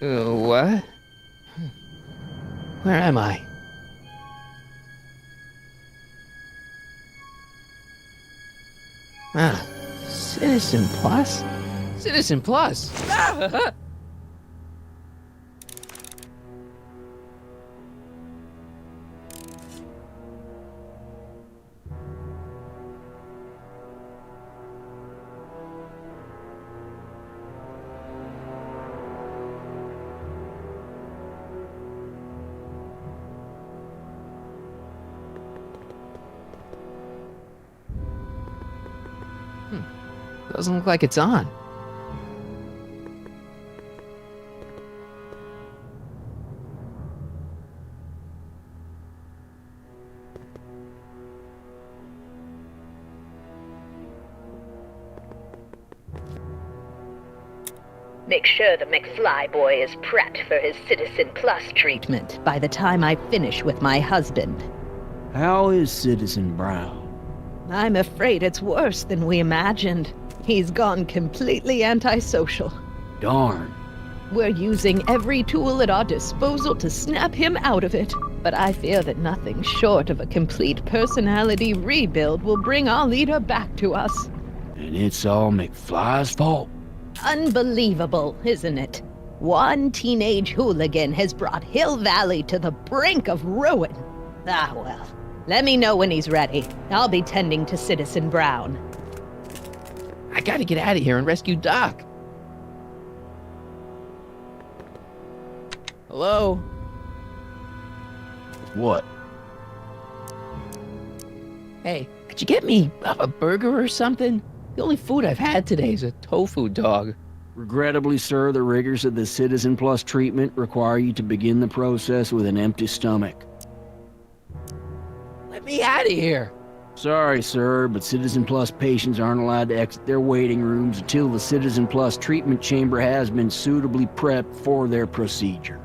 What? Where am I? Ah, Citizen Plus? Citizen Plus! Ah! Doesn't look like it's on. Make sure the McFly boy is prepped for his Citizen Plus treatment by the time I finish with my husband. How is Citizen Brown? I'm afraid it's worse than we imagined. He's gone completely antisocial. Darn. We're using every tool at our disposal to snap him out of it. But I fear that nothing short of a complete personality rebuild will bring our leader back to us. And it's all McFly's fault? Unbelievable, isn't it? One teenage hooligan has brought Hill Valley to the brink of ruin. Ah, well. Let me know when he's ready. I'll be tending to Citizen Brown. I gotta get out of here and rescue Doc. Hello? What? Hey, could you get me a burger or something? The only food I've had today is a tofu dog. Regrettably, sir, the rigors of the Citizen Plus treatment require you to begin the process with an empty stomach. Let me out of here. Sorry, sir, but Citizen Plus patients aren't allowed to exit their waiting rooms until the Citizen Plus treatment chamber has been suitably prepped for their procedure.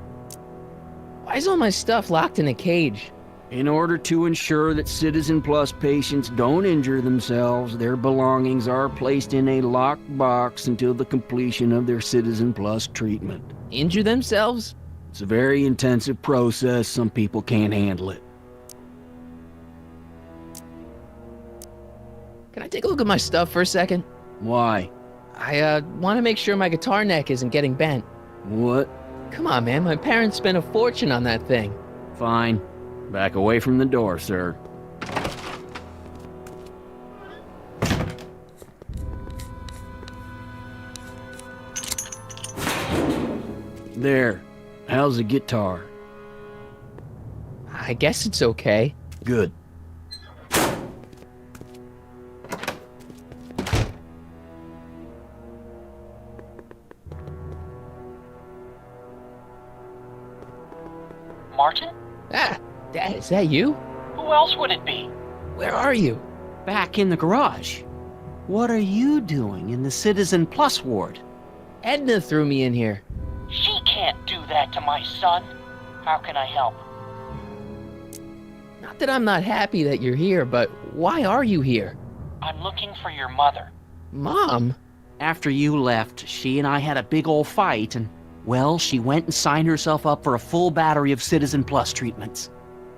Why is all my stuff locked in a cage? In order to ensure that Citizen Plus patients don't injure themselves, their belongings are placed in a locked box until the completion of their Citizen Plus treatment. Injure themselves? It's a very intensive process. Some people can't handle it. Can I take a look at my stuff for a second? Why? I want to make sure my guitar neck isn't getting bent. What? Come on, man. My parents spent a fortune on that thing. Fine. Back away from the door, sir. There. How's the guitar? I guess it's okay. Good. Martin? Ah, Dad, is that you? Who else would it be? Where are you? Back in the garage. What are you doing in the Citizen Plus ward? Edna threw me in here. She can't do that to my son. How can I help? Not that I'm not happy that you're here, but why are you here? I'm looking for your mother. Mom? After you left, she and I had a big old fight, and, well, she went and signed herself up for a full battery of Citizen Plus treatments.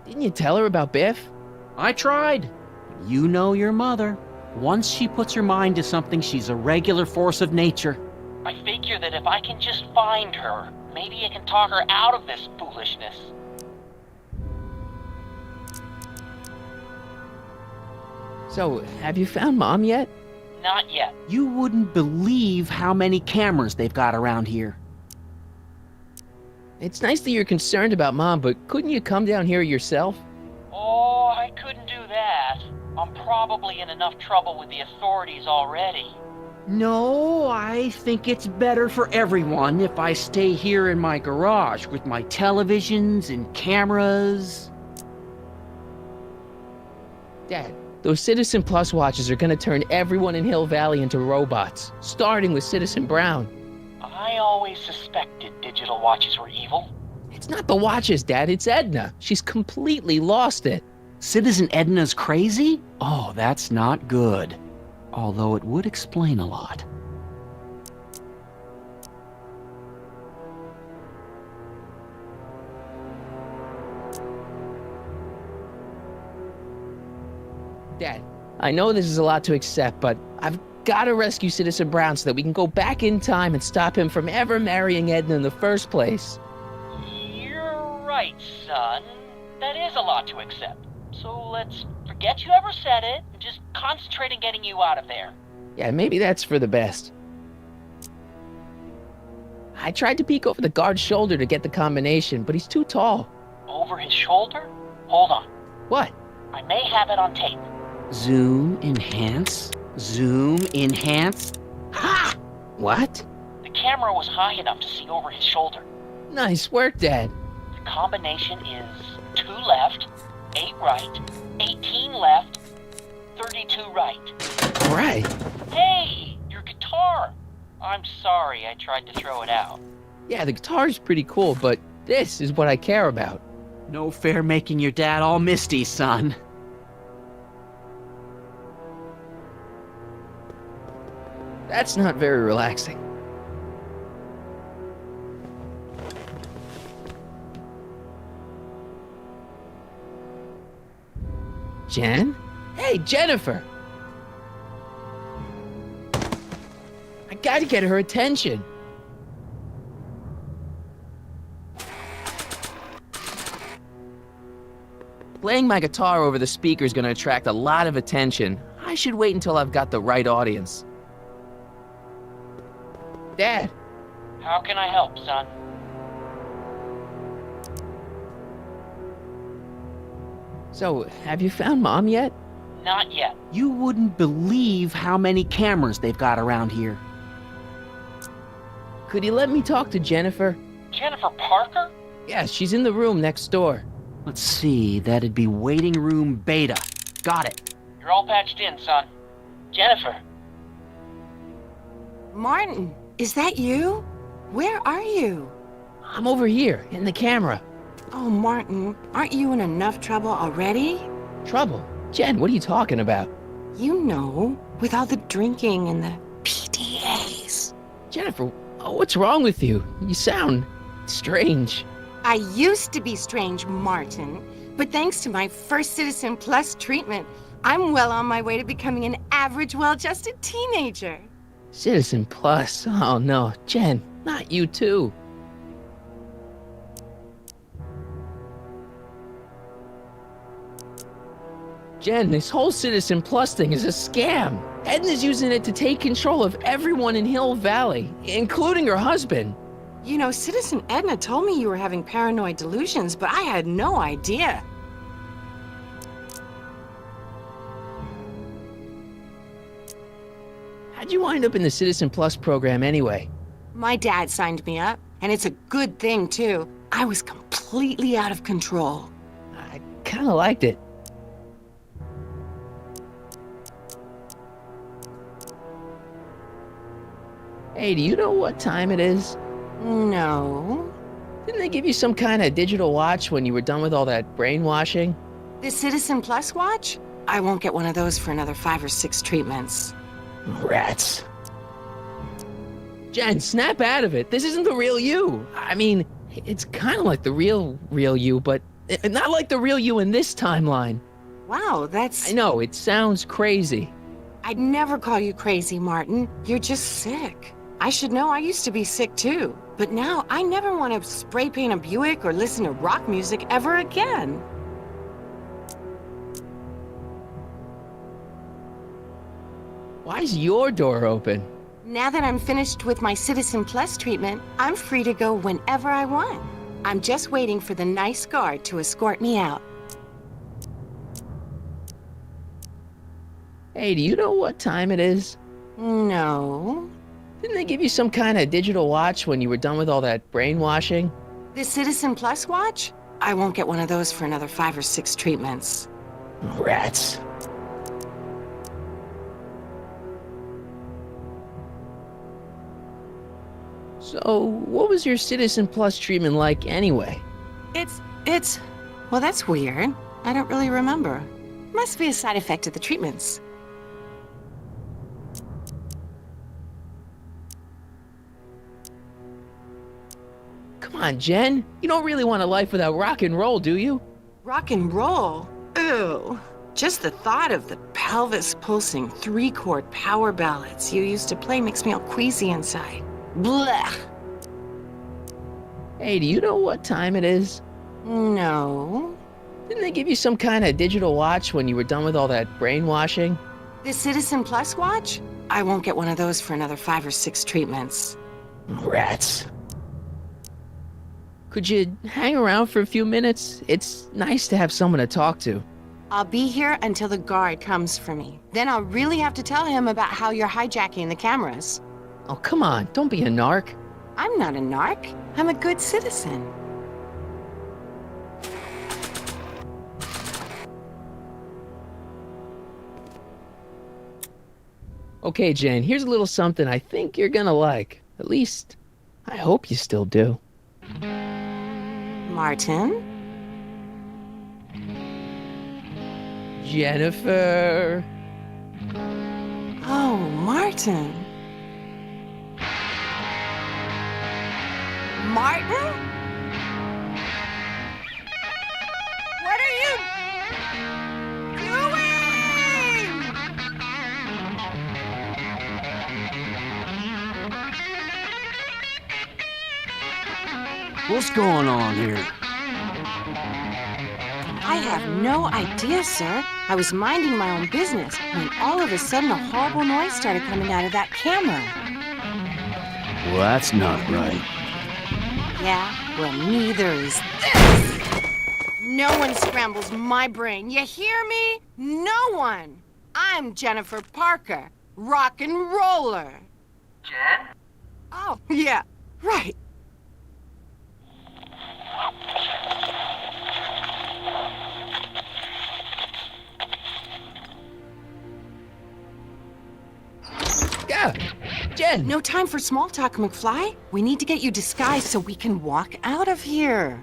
Didn't you tell her about Biff? I tried. You know your mother. Once she puts her mind to something, she's a regular force of nature. I figure that if I can just find her, maybe I can talk her out of this foolishness. So, have you found Mom yet? Not yet. You wouldn't believe how many cameras they've got around here. It's nice that you're concerned about Mom, but couldn't you come down here yourself? Oh, I couldn't do that. I'm probably in enough trouble with the authorities already. No, I think it's better for everyone if I stay here in my garage with my televisions and cameras. Dad, those Citizen Plus watches are gonna turn everyone in Hill Valley into robots, starting with Citizen Brown. I always suspected digital watches were evil. It's not the watches, Dad, it's Edna. She's completely lost it. Citizen Edna's crazy? Oh, that's not good. Although it would explain a lot. Dad, I know this is a lot to accept, but I've got to rescue Citizen Brown so that we can go back in time and stop him from ever marrying Edna in the first place. You're right, son. That is a lot to accept. So let's forget you ever said it and just concentrate on getting you out of there. Yeah, maybe that's for the best. I tried to peek over the guard's shoulder to get the combination, but he's too tall. Over his shoulder? Hold on. What? I may have it on tape. Zoom, enhance. Zoom, enhance. Ha! What? The camera was high enough to see over his shoulder. Nice work, Dad. The combination is 2 left, 8 right, 18 left, 32 right. All right. Hey, your guitar! I'm sorry I tried to throw it out. Yeah, the guitar's pretty cool, but this is what I care about. No fair making your dad all misty, son. That's not very relaxing. Jen? Hey, Jennifer! I gotta get her attention. Playing my guitar over the speaker is gonna attract a lot of attention. I should wait until I've got the right audience. Dad, How can I help, son? so have you found Mom yet? Not yet. You wouldn't believe how many cameras they've got around here. Could you let me talk to Jennifer? Jennifer Parker? Yeah, she's in the room next door. Let's see, that'd be waiting room beta. Got it. You're all patched in, son. Jennifer. Martin, is that you? Where are you? I'm over here, in the camera. Oh, Martin, aren't you in enough trouble already? Trouble? Jen, what are you talking about? You know, with all the drinking and the PDAs. Jennifer, what's wrong with you? You sound strange. I used to be strange, Martin, but thanks to my first Citizen Plus treatment, I'm well on my way to becoming an average, well-adjusted teenager. Citizen Plus? Oh no, Jen, not you too. Jen, this whole Citizen Plus thing is a scam. Edna's using it to take control of everyone in Hill Valley, including her husband. You know, Citizen Edna told me you were having paranoid delusions, but I had no idea. How'd you wind up in the Citizen Plus program anyway? My dad signed me up, and it's a good thing, too. I was completely out of control. I kinda liked it. Hey, do you know what time it is? No. Didn't they give you some kind of digital watch when you were done with all that brainwashing? The Citizen Plus watch? I won't get one of those for another 5 or 6 treatments. Rats. Jen, snap out of it. This isn't the real you. I mean, it's kind of like the real you, but not like the real you in this timeline. Wow, that's... I know, it sounds crazy. I'd never call you crazy, Martin. You're just sick. I should know I used to be sick too. But now I never want to spray paint a Buick or listen to rock music ever again. Why's your door open? Now that I'm finished with my Citizen Plus treatment, I'm free to go whenever I want. I'm just waiting for the nice guard to escort me out. Hey, do you know what time it is? No. Didn't they give you some kind of digital watch when you were done with all that brainwashing? The Citizen Plus watch? I won't get one of those for another 5 or 6 treatments. Rats. So, what was your Citizen Plus treatment like anyway? Well, that's weird. I don't really remember. Must be a side effect of the treatments. Come on, Jen. You don't really want a life without rock and roll, do you? Rock and roll? Ew. Just the thought of the Pelvis pulsing 3-chord power ballads you used to play makes me all queasy inside. Blech. Hey, do you know what time it is? No. Didn't they give you some kind of digital watch when you were done with all that brainwashing? The Citizen Plus watch? I won't get one of those for another 5 or 6 treatments. Rats. Could you hang around for a few minutes? It's nice to have someone to talk to. I'll be here until the guard comes for me. Then I'll really have to tell him about how you're hijacking the cameras. Oh, come on, don't be a narc. I'm not a narc. I'm a good citizen. Okay, Jane, here's a little something I think you're gonna like. At least, I hope you still do. Martin? Jennifer. Oh, Martin. Martin? What are you doing? What's going on here? I have no idea, sir. I was minding my own business when all of a sudden a horrible noise started coming out of that camera. Well, that's not right. Yeah, well, neither is this. No one scrambles my brain. You hear me? No one. I'm Jennifer Parker, rock and roller. Jen? Oh, yeah, right. Yeah, Jen. No time for small talk, McFly. We need to get you disguised so we can walk out of here.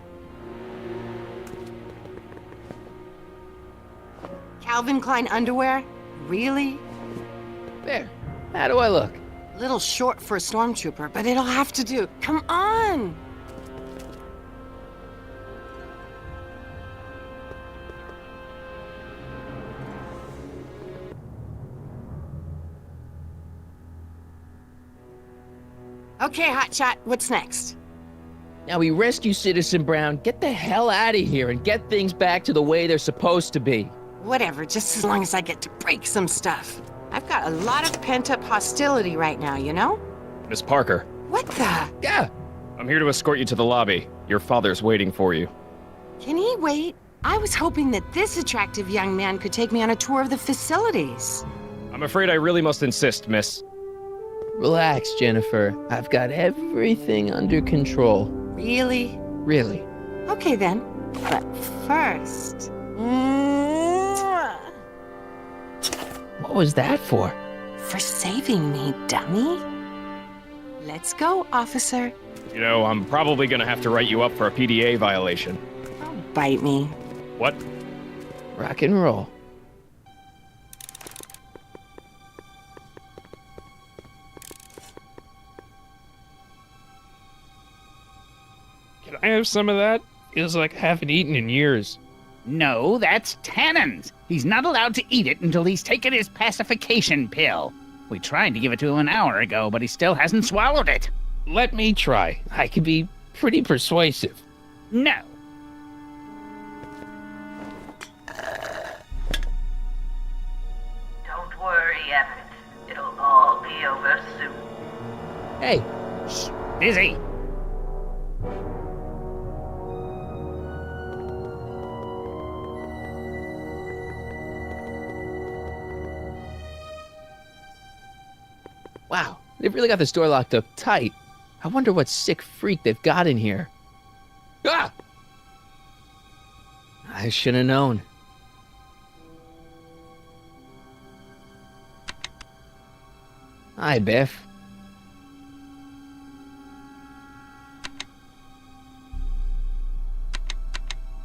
Calvin Klein underwear? Really? There. How do I look? A little short for a stormtrooper, but it'll have to do. Come on! Okay, Hotshot, what's next? Now we rescue Citizen Brown, get the hell out of here, and get things back to the way they're supposed to be. Whatever, just as long as I get to break some stuff. I've got a lot of pent-up hostility right now, you know? Miss Parker, What the? Yeah. I'm here to escort you to the lobby. Your father's waiting for you. Can he wait? I was hoping that this attractive young man could take me on a tour of the facilities. I'm afraid I really must insist, miss. Relax, Jennifer. I've got everything under control. Really? Really. Okay then. But first... Mwah! What was that for? For saving me, dummy. Let's go, officer. You know, I'm probably gonna have to write you up for a PDA violation. Oh, bite me. What? Rock and roll. Can I have some of that? Feels like I haven't eaten in years. No, that's Tannen's. He's not allowed to eat it until he's taken his pacification pill. We tried to give it to him an hour ago, but he still hasn't swallowed it. Let me try. I can be pretty persuasive. No. Don't worry, Everett. It'll all be over soon. Hey, Shh, busy. wow. They've really got this door locked up tight. I wonder what sick freak they've got in here. Ah! I should have known. Hi, Biff.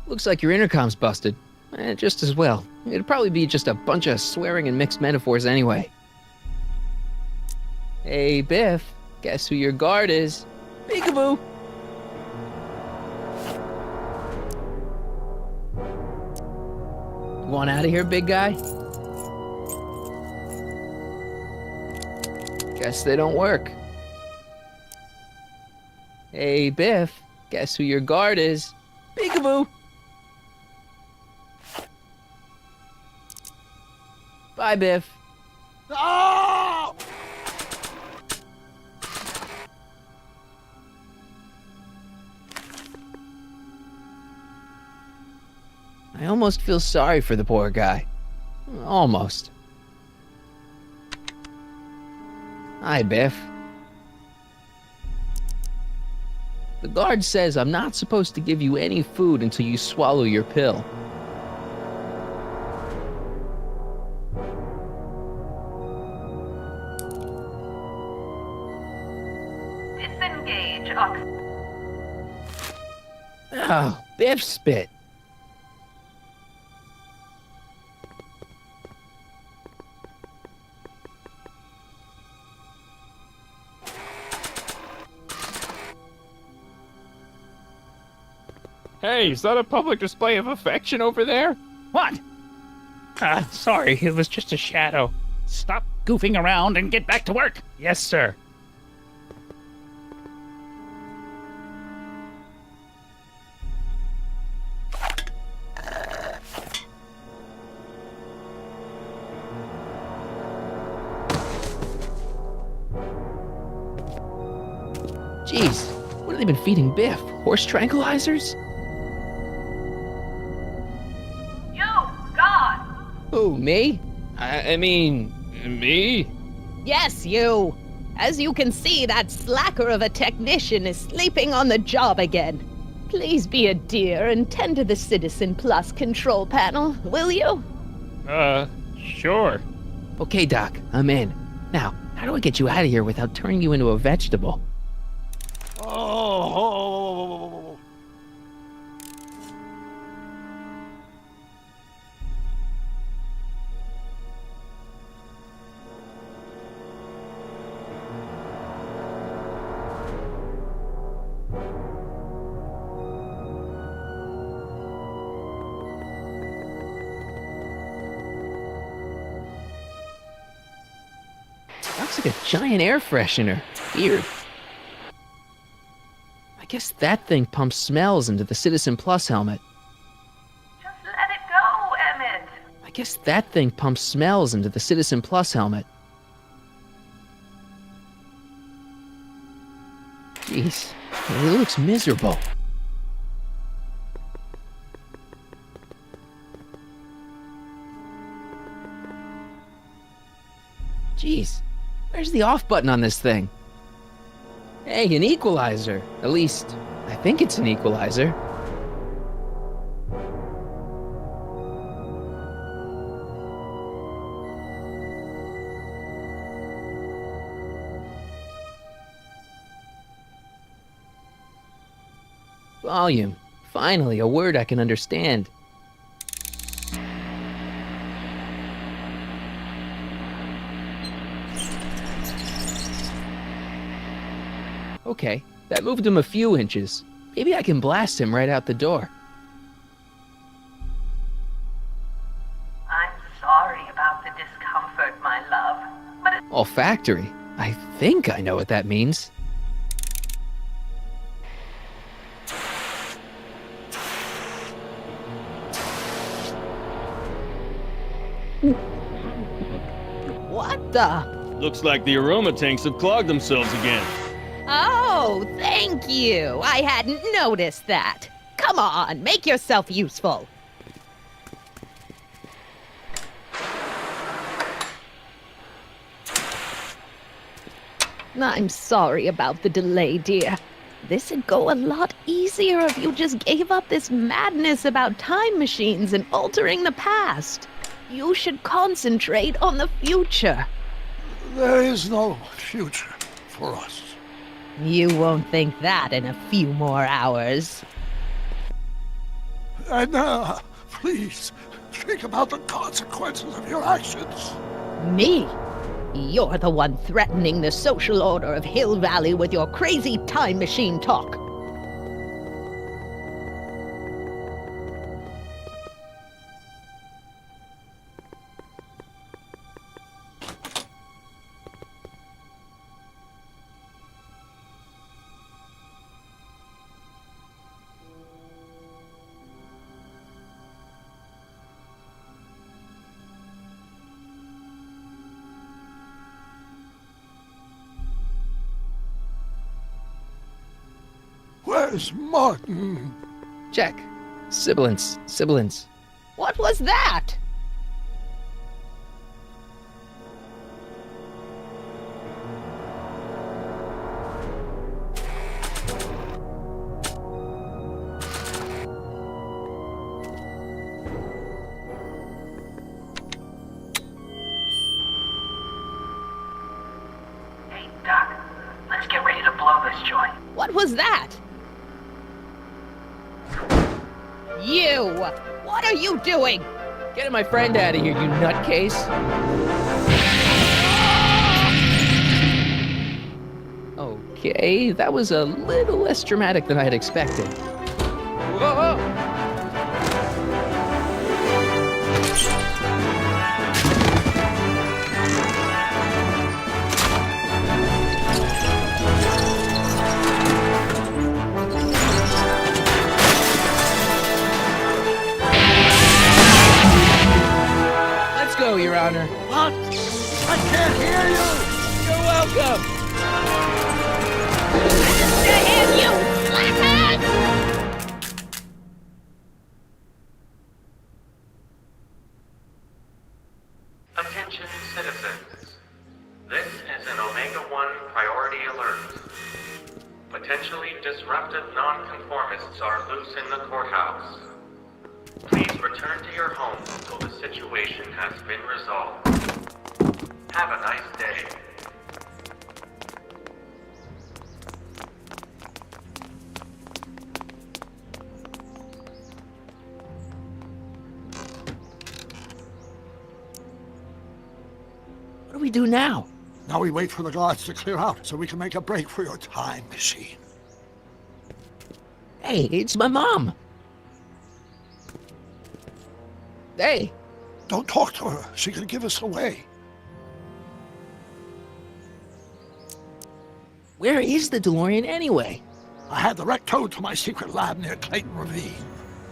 Looks like your intercom's busted. Just as well. It'd probably be just a bunch of swearing and mixed metaphors anyway. Hey, Biff. Guess who your guard is? Peekaboo! You want out of here, big guy? Guess they don't work. Hey, Biff, guess who your guard is? Peekaboo! Bye, Biff. I almost feel sorry for the poor guy. Almost. Hi, Biff. The guard says I'm not supposed to give you any food until you swallow your pill. Disengage, Ox. Oh, Biff spit. Hey, is that a public display of affection over there? What? Sorry, it was just a shadow. Stop goofing around and get back to work. Yes, sir. Jeez, what have they been feeding Biff? Horse tranquilizers? You, God! Who, me? I mean, me? Yes, you. As you can see, that slacker of a technician is sleeping on the job again. Please be a dear and tend to the Citizen Plus control panel, will you? Sure. Okay, Doc, I'm in. Now, how do I get you out of here without turning you into a vegetable? Oh. Looks like a giant air freshener. Weird. I guess that thing pumps smells into the Citizen Plus helmet. Just let it go, Emmett. I guess that thing pumps smells into the Citizen Plus helmet. Jeez, it looks miserable. Jeez, where's the off button on this thing? Hey, an equalizer. At least, I think it's an equalizer. Volume. Finally, a word I can understand. Okay, that moved him a few inches. Maybe I can blast him right out the door. I'm sorry about the discomfort, my love. But it Olfactory. I think I know what that means. What the? Looks like the aroma tanks have clogged themselves again. Oh, thank you. I hadn't noticed that. Come on, make yourself useful. I'm sorry about the delay, dear. This'd go a lot easier if you just gave up this madness about time machines and altering the past. You should concentrate on the future. There is no future for us. You won't think that in a few more hours. And please, think about the consequences of your actions. Me? You're the one threatening the social order of Hill Valley with your crazy time machine talk. Where's Martin? Check. Sibilance. What was that? Hey, Doc, let's get ready to blow this joint. What was that? You! What are you doing? Getting my friend out of here, you nutcase. Okay, that was a little less dramatic than I had expected. Whoa! Let's go, Your Honor. What? I can't hear you! You're welcome! Damn you, flathead! Attention citizens. This is an Omega-1 priority alert. Potentially disruptive nonconformists are loose in the courthouse. Please return to your homes until the situation has been resolved. Have a nice day. What do we do now? Now we wait for the guards to clear out so we can make a break for your time machine. Hey, it's my mom. Hey, Don't talk to her. She could give us away. where is the DeLorean anyway? I had the wreck towed to my secret lab near Clayton Ravine.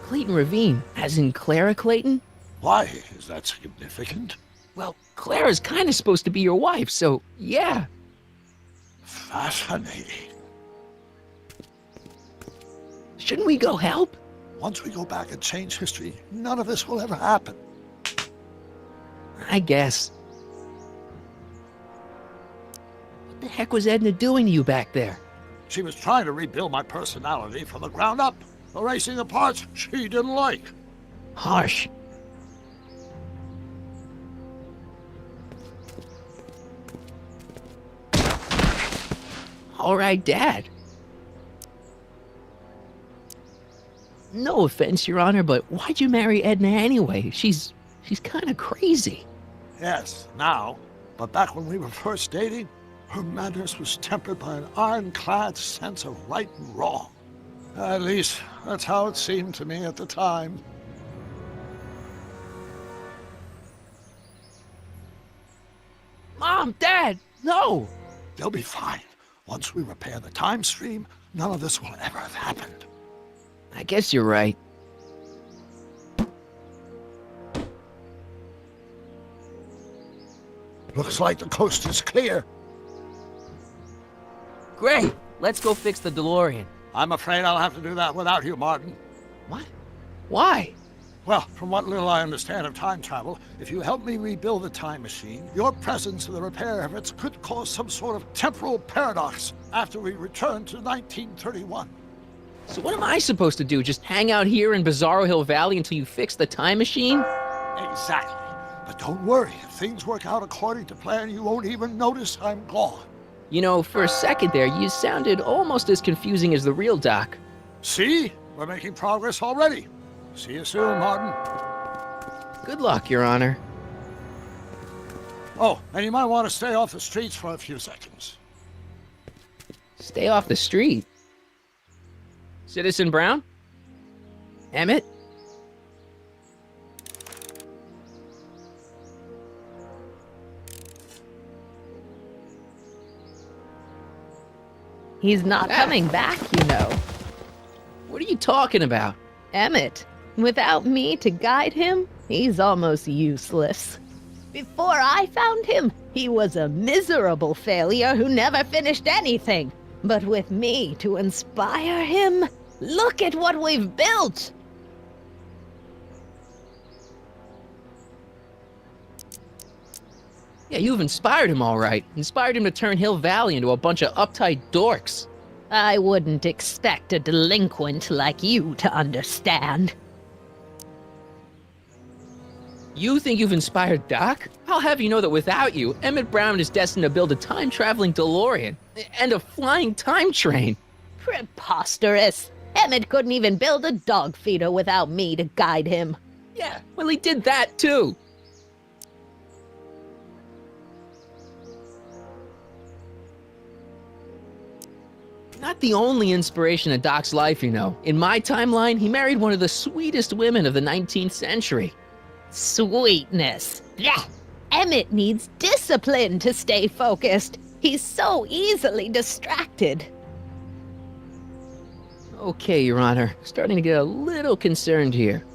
Clayton Ravine, as in Clara Clayton? Why is that significant? Well, Clara's kind of supposed to be your wife, so yeah. Fascinating. Shouldn't we go help? Once we go back and change history, none of this will ever happen. I guess. What the heck was Edna doing to you back there? She was trying to rebuild my personality from the ground up, erasing the parts she didn't like. Harsh. All right, Dad. No offense, Your Honor, but why'd you marry Edna anyway? She's kind of crazy. Yes, now. But back when we were first dating, her madness was tempered by an ironclad sense of right and wrong. At least, that's how it seemed to me at the time. Mom, Dad, no! They'll be fine. Once we repair the time stream, none of this will ever have happened. I guess you're right. Looks like the coast is clear. Great! Let's go fix the DeLorean. I'm afraid I'll have to do that without you, Martin. What? Why? Well, from what little I understand of time travel, if you help me rebuild the time machine, your presence in the repair efforts could cause some sort of temporal paradox after we return to 1931. So what am I supposed to do? Just hang out here in Bizarro Hill Valley until you fix the time machine? Exactly. But don't worry, if things work out according to plan, you won't even notice I'm gone. You know, for a second there, you sounded almost as confusing as the real Doc. See? We're making progress already. See you soon, Martin. Good luck, Your Honor. Oh, and you might want to stay off the streets for a few seconds. Stay off the street. Citizen Brown? Emmett? He's not coming back, you know. What are you talking about? Emmett, without me to guide him, he's almost useless. Before I found him, he was a miserable failure who never finished anything. But with me to inspire him, look at what we've built! Yeah, you've inspired him all right. Inspired him to turn Hill Valley into a bunch of uptight dorks. I wouldn't expect a delinquent like you to understand. You think you've inspired Doc? I'll have you know that without you, Emmett Brown is destined to build a time-traveling DeLorean and a flying time train. Preposterous! Emmett couldn't even build a dog feeder without me to guide him. Yeah, well, he did that too. Not the only inspiration in Doc's life, you know. In my timeline, he married one of the sweetest women of the 19th century. Sweetness. Yeah. Emmett needs discipline to stay focused. He's so easily distracted. Okay, Your Honor. Starting to get a little concerned here.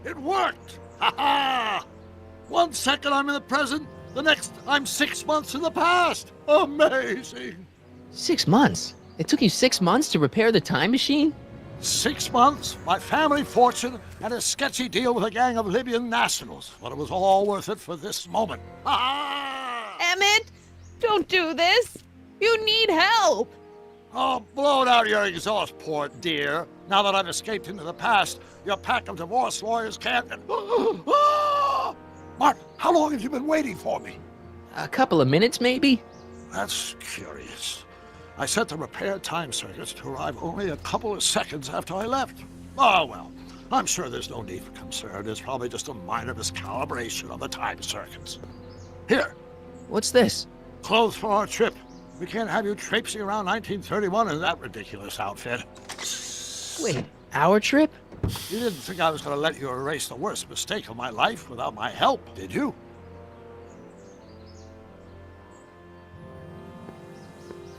It worked! Ha ha! 1 second I'm in the present, the next I'm 6 months in the past. Amazing! 6 months? It took you 6 months to repair the time machine? 6 months, my family fortune, and a sketchy deal with a gang of Libyan nationals. But it was all worth it for this moment. Ha ha! Emmett, don't do this. You need help. Oh, blow it out of your exhaust port, dear. Now that I've escaped into the past, your pack of divorce lawyers can't... Martin, how long have you been waiting for me? A couple of minutes, maybe? That's curious. I set the repair time circuits to arrive only a couple of seconds after I left. Oh, well, I'm sure there's no need for concern. It's probably just a minor miscalibration of the time circuits. Here. What's this? Clothes for our trip. We can't have you traipsing around 1931 in that ridiculous outfit. Wait, our trip? You didn't think I was going to let you erase the worst mistake of my life without my help, did you?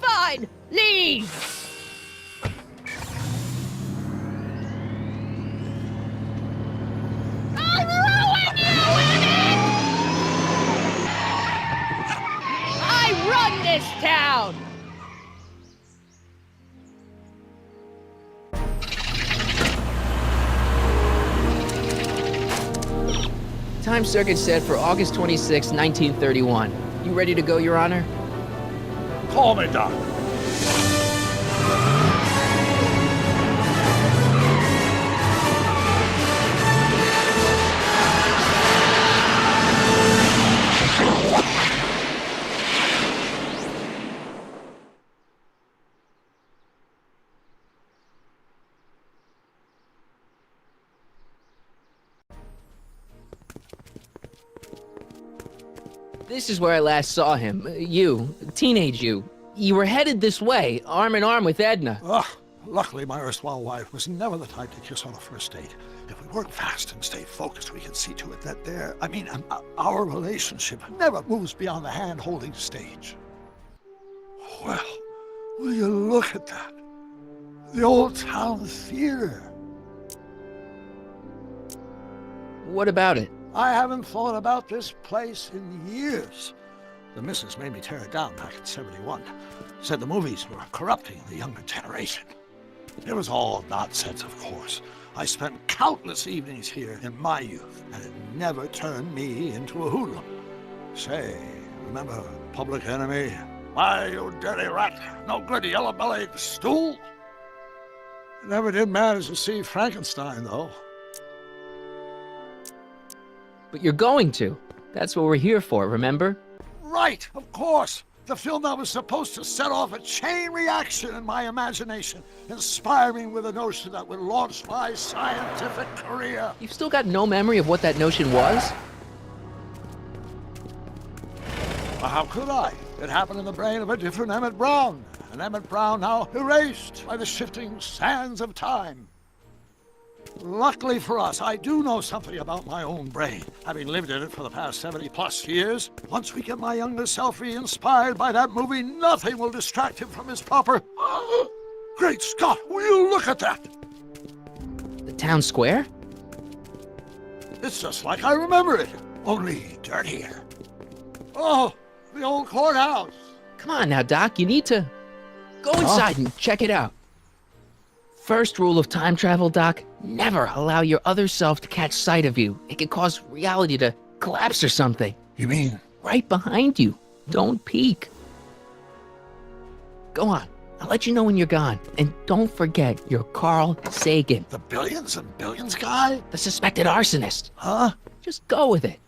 Fine, leave. I'll ruin you, Emmett! I run this town! Time circuit set for August 26, 1931. You ready to go, Your Honor? Call me, Doc. This is where I last saw him. You, teenage you. You were headed this way, arm in arm with Edna. Ugh. Luckily, my erstwhile wife was never the type to kiss on a first date. If we work fast and stay focused, we can see to it that our relationship never moves beyond the hand-holding stage. Well, will you look at that? The old town theater. What about it? I haven't thought about this place in years. The missus made me tear it down back in '71. Said the movies were corrupting the younger generation. It was all nonsense, of course. I spent countless evenings here in my youth, and it never turned me into a hoodlum. Say, remember Public Enemy? Why, you dirty rat, no good yellow-bellied stool? I never did manage to see Frankenstein, though. But you're going to. That's what we're here for, remember? Right, of course. The film that was supposed to set off a chain reaction in my imagination, inspiring with a notion that would launch my scientific career. You've still got no memory of what that notion was? Well, how could I? It happened in the brain of a different Emmett Brown. An Emmett Brown now erased by the shifting sands of time. Luckily for us, I do know something about my own brain, having lived in it for the past 70+ years. Once we get my younger self re-inspired by that movie, nothing will distract him from his proper... Great Scott, will you look at that? The town square? It's just like I remember it, only dirtier. Oh, the old courthouse. Come on now, Doc, you need to go inside and check it out. First rule of time travel, Doc, never allow your other self to catch sight of you. It could cause reality to collapse or something. You mean? Right behind you. Don't peek. Go on. I'll let you know when you're gone. And don't forget, you're Carl Sagan. The billions and billions guy? The suspected arsonist. Huh? Just go with it.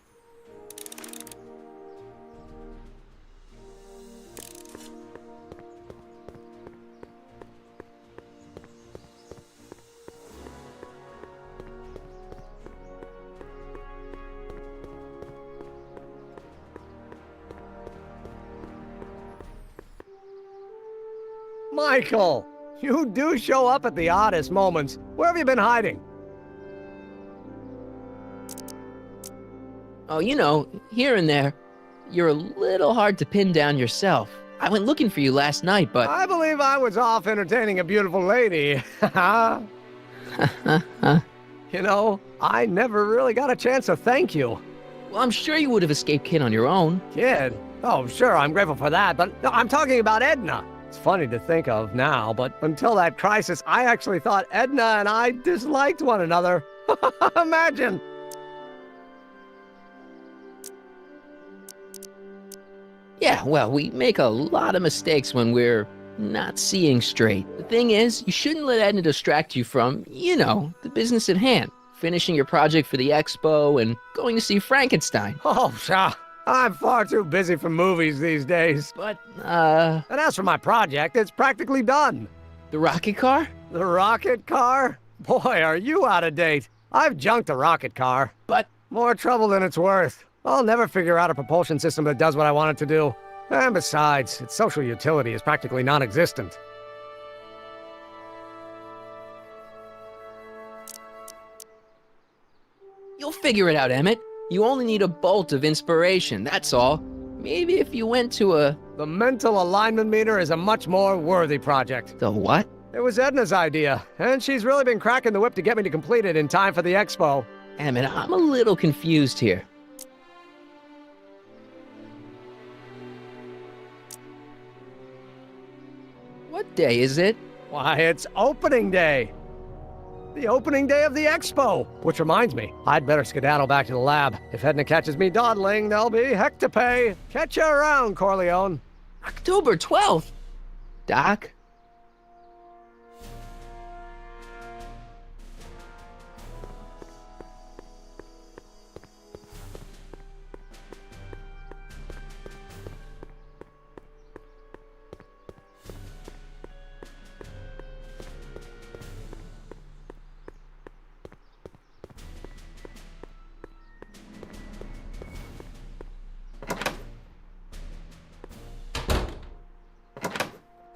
Michael, you do show up at the oddest moments. Where have you been hiding? Oh, you know, here and there. You're a little hard to pin down yourself. I went looking for you last night, but... I believe I was off entertaining a beautiful lady. You know, I never really got a chance to thank you. Well, I'm sure you would have escaped Kid on your own. Kid? Oh, sure, I'm grateful for that, but no, I'm talking about Edna. It's funny to think of now, but until that crisis, I actually thought Edna and I disliked one another. Imagine! Yeah, well, we make a lot of mistakes when we're not seeing straight. The thing is, you shouldn't let Edna distract you from, you know, the business at hand. Finishing your project for the expo and going to see Frankenstein. Oh, pshaw. I'm far too busy for movies these days. But, And as for my project, it's practically done. The rocket car? The rocket car? Boy, are you out of date. I've junked a rocket car. But... more trouble than it's worth. I'll never figure out a propulsion system that does what I want it to do. And besides, its social utility is practically non-existent. You'll figure it out, Emmett. You only need a bolt of inspiration, that's all. Maybe if you went to a... The mental alignment meter is a much more worthy project. The what? It was Edna's idea, and she's really been cracking the whip to get me to complete it in time for the expo. Emmett, I'm a little confused here. What day is it? Why, it's opening day. The opening day of the expo. Which reminds me, I'd better skedaddle back to the lab. If Edna catches me dawdling, there'll be heck to pay. Catch you around, Corleone. October 12th? Doc?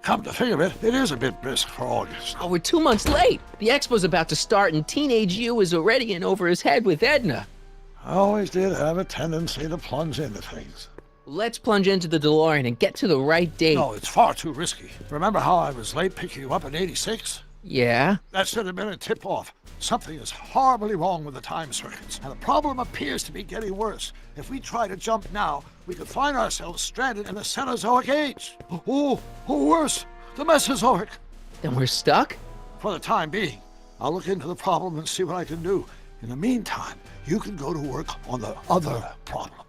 Come to think of it, it is a bit brisk for August. Oh, we're 2 months late. The expo's about to start and teenage you is already in over his head with Edna. I always did have a tendency to plunge into things. Let's plunge into the DeLorean and get to the right date. No, it's far too risky. Remember how I was late picking you up in '86? Yeah? That should have been a tip-off. Something is horribly wrong with the time circuits, and the problem appears to be getting worse. If we try to jump now, we could find ourselves stranded in the Cenozoic age. Or worse, the Mesozoic. Then we're stuck? For the time being. I'll look into the problem and see what I can do. In the meantime, you can go to work on the other problem.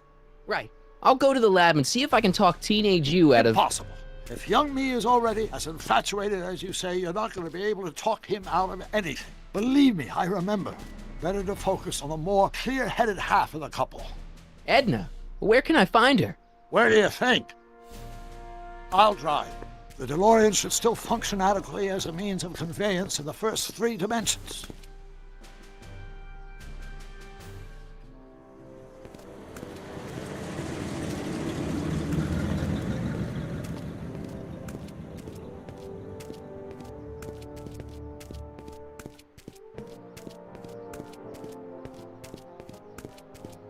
Right. I'll go to the lab and see if I can talk teenage you out of... Impossible. If young me is already as infatuated as you say, you're not going to be able to talk him out of anything. Believe me, I remember. Better to focus on the more clear-headed half of the couple. Edna? Where can I find her? Where do you think? I'll drive. The DeLorean should still function adequately as a means of conveyance in the first 3 dimensions.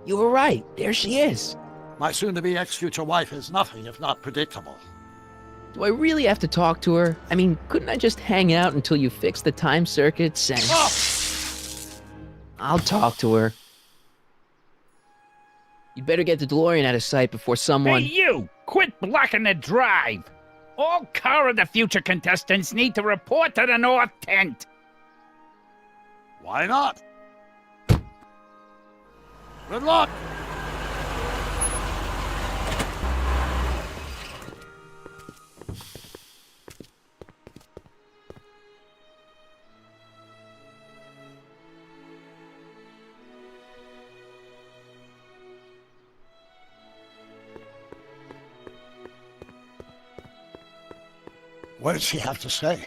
You were right. There she is. My soon-to-be ex-future wife is nothing if not predictable. Do I really have to talk to her? I mean, couldn't I just hang out until you fix the time circuits and... Oh! I'll talk to her. You'd better get the DeLorean out of sight before someone... Hey, you! Quit blocking the drive! All Car of the Future contestants need to report to the North Tent. Why not? Good luck! What did she have to say?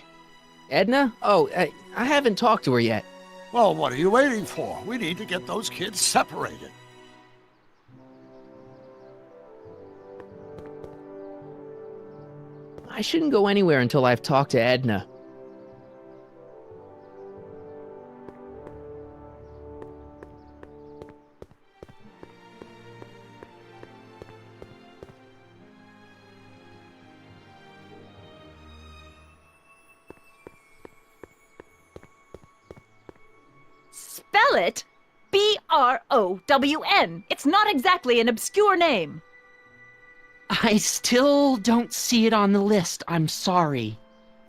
Edna? Oh, I haven't talked to her yet. Well, what are you waiting for? We need to get those kids separated. I shouldn't go anywhere until I've talked to Edna. Spell it Brown. It's not exactly an obscure name. I still don't see it on the list. I'm sorry.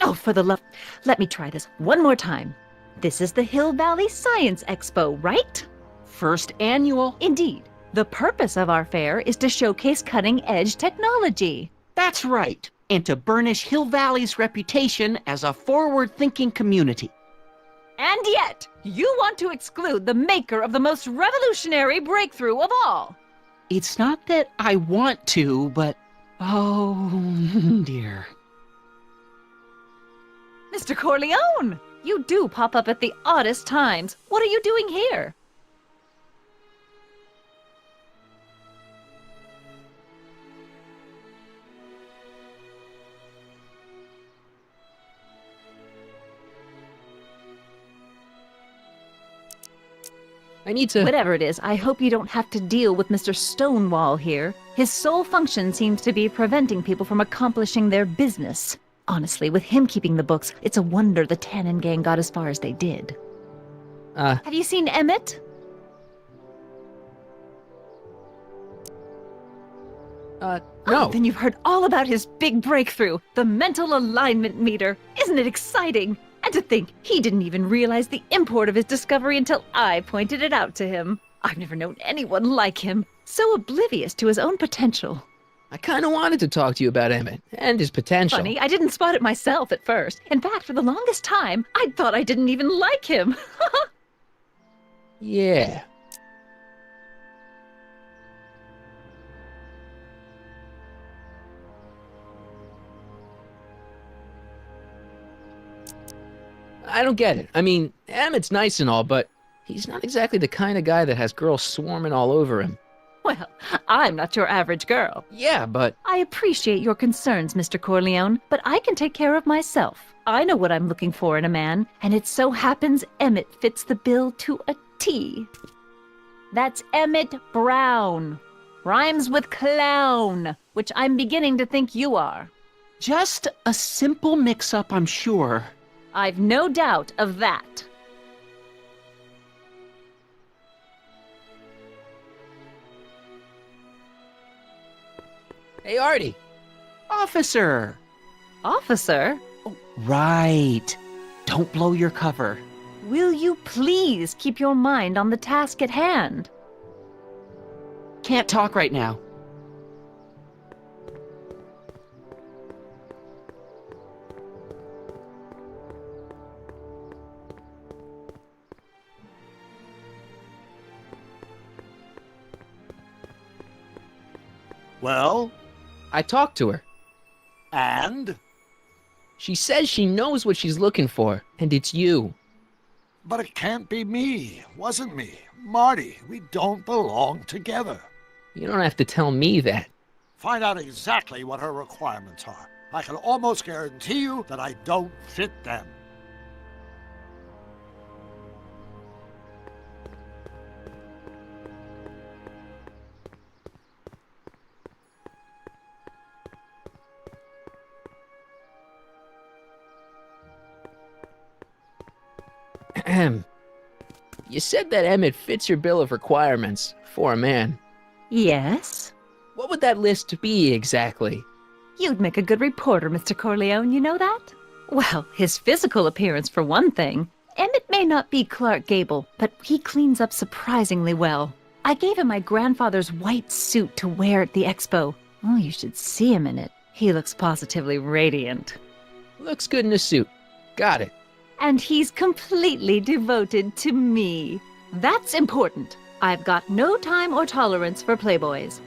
Oh, for the love... Let me try this one more time. This is the Hill Valley Science Expo, right? First annual. Indeed. The purpose of our fair is to showcase cutting-edge technology. That's right. And to burnish Hill Valley's reputation as a forward-thinking community. And yet, you want to exclude the maker of the most revolutionary breakthrough of all. It's not that I want to, but... oh, dear. Mr. Corleone! You do pop up at the oddest times. What are you doing here? I need to... Whatever it is, I hope you don't have to deal with Mr. Stonewall here. His sole function seems to be preventing people from accomplishing their business. Honestly, with him keeping the books, it's a wonder the Tannen gang got as far as they did. Have you seen Emmett? No. Oh, then you've heard all about his big breakthrough, the mental alignment meter. Isn't it exciting? And to think, he didn't even realize the import of his discovery until I pointed it out to him. I've never known anyone like him, so oblivious to his own potential. I kind of wanted to talk to you about Emmett and his potential. Funny, I didn't spot it myself at first. In fact, for the longest time, I thought I didn't even like him. Yeah. I don't get it. I mean, Emmett's nice and all, but he's not exactly the kind of guy that has girls swarming all over him. Well, I'm not your average girl. Yeah, but... I appreciate your concerns, Mr. Corleone, but I can take care of myself. I know what I'm looking for in a man, and it so happens Emmett fits the bill to a T. That's Emmett Brown. Rhymes with clown, which I'm beginning to think you are. Just a simple mix-up, I'm sure. I've no doubt of that. Hey, Artie. Officer. Officer? Right. Don't blow your cover. Will you please keep your mind on the task at hand? Can't talk right now. Well? I talked to her. And? She says she knows what she's looking for, and it's you. But it can't be me. Wasn't me. Marty, we don't belong together. You don't have to tell me that. Find out exactly what her requirements are. I can almost guarantee you that I don't fit them. You said that Emmett fits your bill of requirements for a man. Yes? What would that list be exactly? You'd make a good reporter, Mr. Corleone, you know that? Well, his physical appearance for one thing. Emmett may not be Clark Gable, but he cleans up surprisingly well. I gave him my grandfather's white suit to wear at the expo. Oh, you should see him in it. He looks positively radiant. Looks good in a suit. Got it. And he's completely devoted to me. That's important. I've got no time or tolerance for playboys.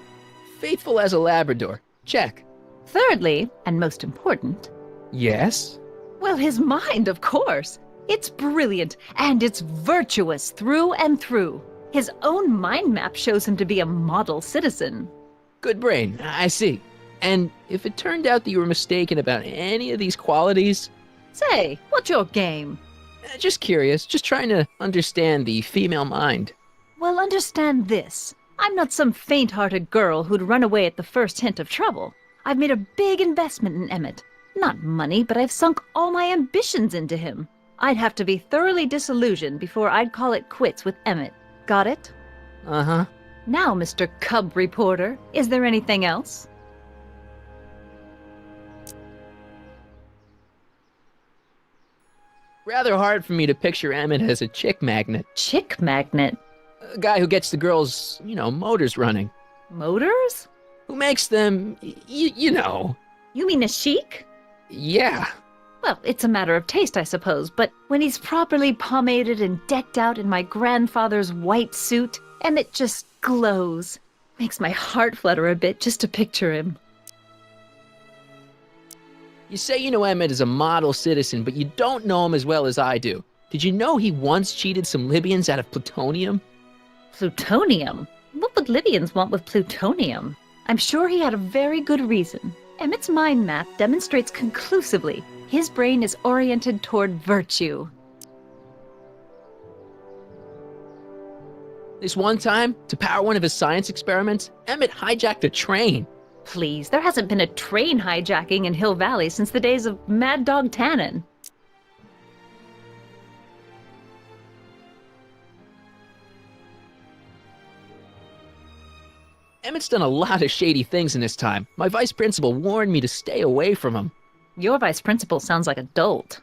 Faithful as a Labrador. Check. Thirdly, and most important, Yes? well, his mind, of course. It's brilliant, and it's virtuous through and through. His own mind map shows him to be a model citizen. Good brain. I see. And if it turned out that you were mistaken about any of these qualities... Say, what's your game? Just curious. Just trying to understand the female mind. Well, understand this. I'm not some faint-hearted girl who'd run away at the first hint of trouble. I've made a big investment in Emmett. Not money, but I've sunk all my ambitions into him. I'd have to be thoroughly disillusioned before I'd call it quits with Emmett. Got it? Uh-huh. Now, Mr. Cub Reporter, is there anything else? Rather hard for me to picture Emmett as a chick magnet. Chick magnet? A guy who gets the girls, motors running. Motors? Who makes them, you know. You mean a chic? Yeah. Well, it's a matter of taste, I suppose, but when he's properly pomaded and decked out in my grandfather's white suit, Emmett just glows. Makes my heart flutter a bit just to picture him. You say you know Emmett is a model citizen, but you don't know him as well as I do. Did you know he once cheated some Libyans out of plutonium? Plutonium? What would Libyans want with plutonium? I'm sure he had a very good reason. Emmett's mind map demonstrates conclusively his brain is oriented toward virtue. This one time, to power one of his science experiments, Emmett hijacked a train. Please, there hasn't been a train hijacking in Hill Valley since the days of Mad Dog Tannen. Emmett's done a lot of shady things in his time. My vice principal warned me to stay away from him. Your vice principal sounds like a dolt.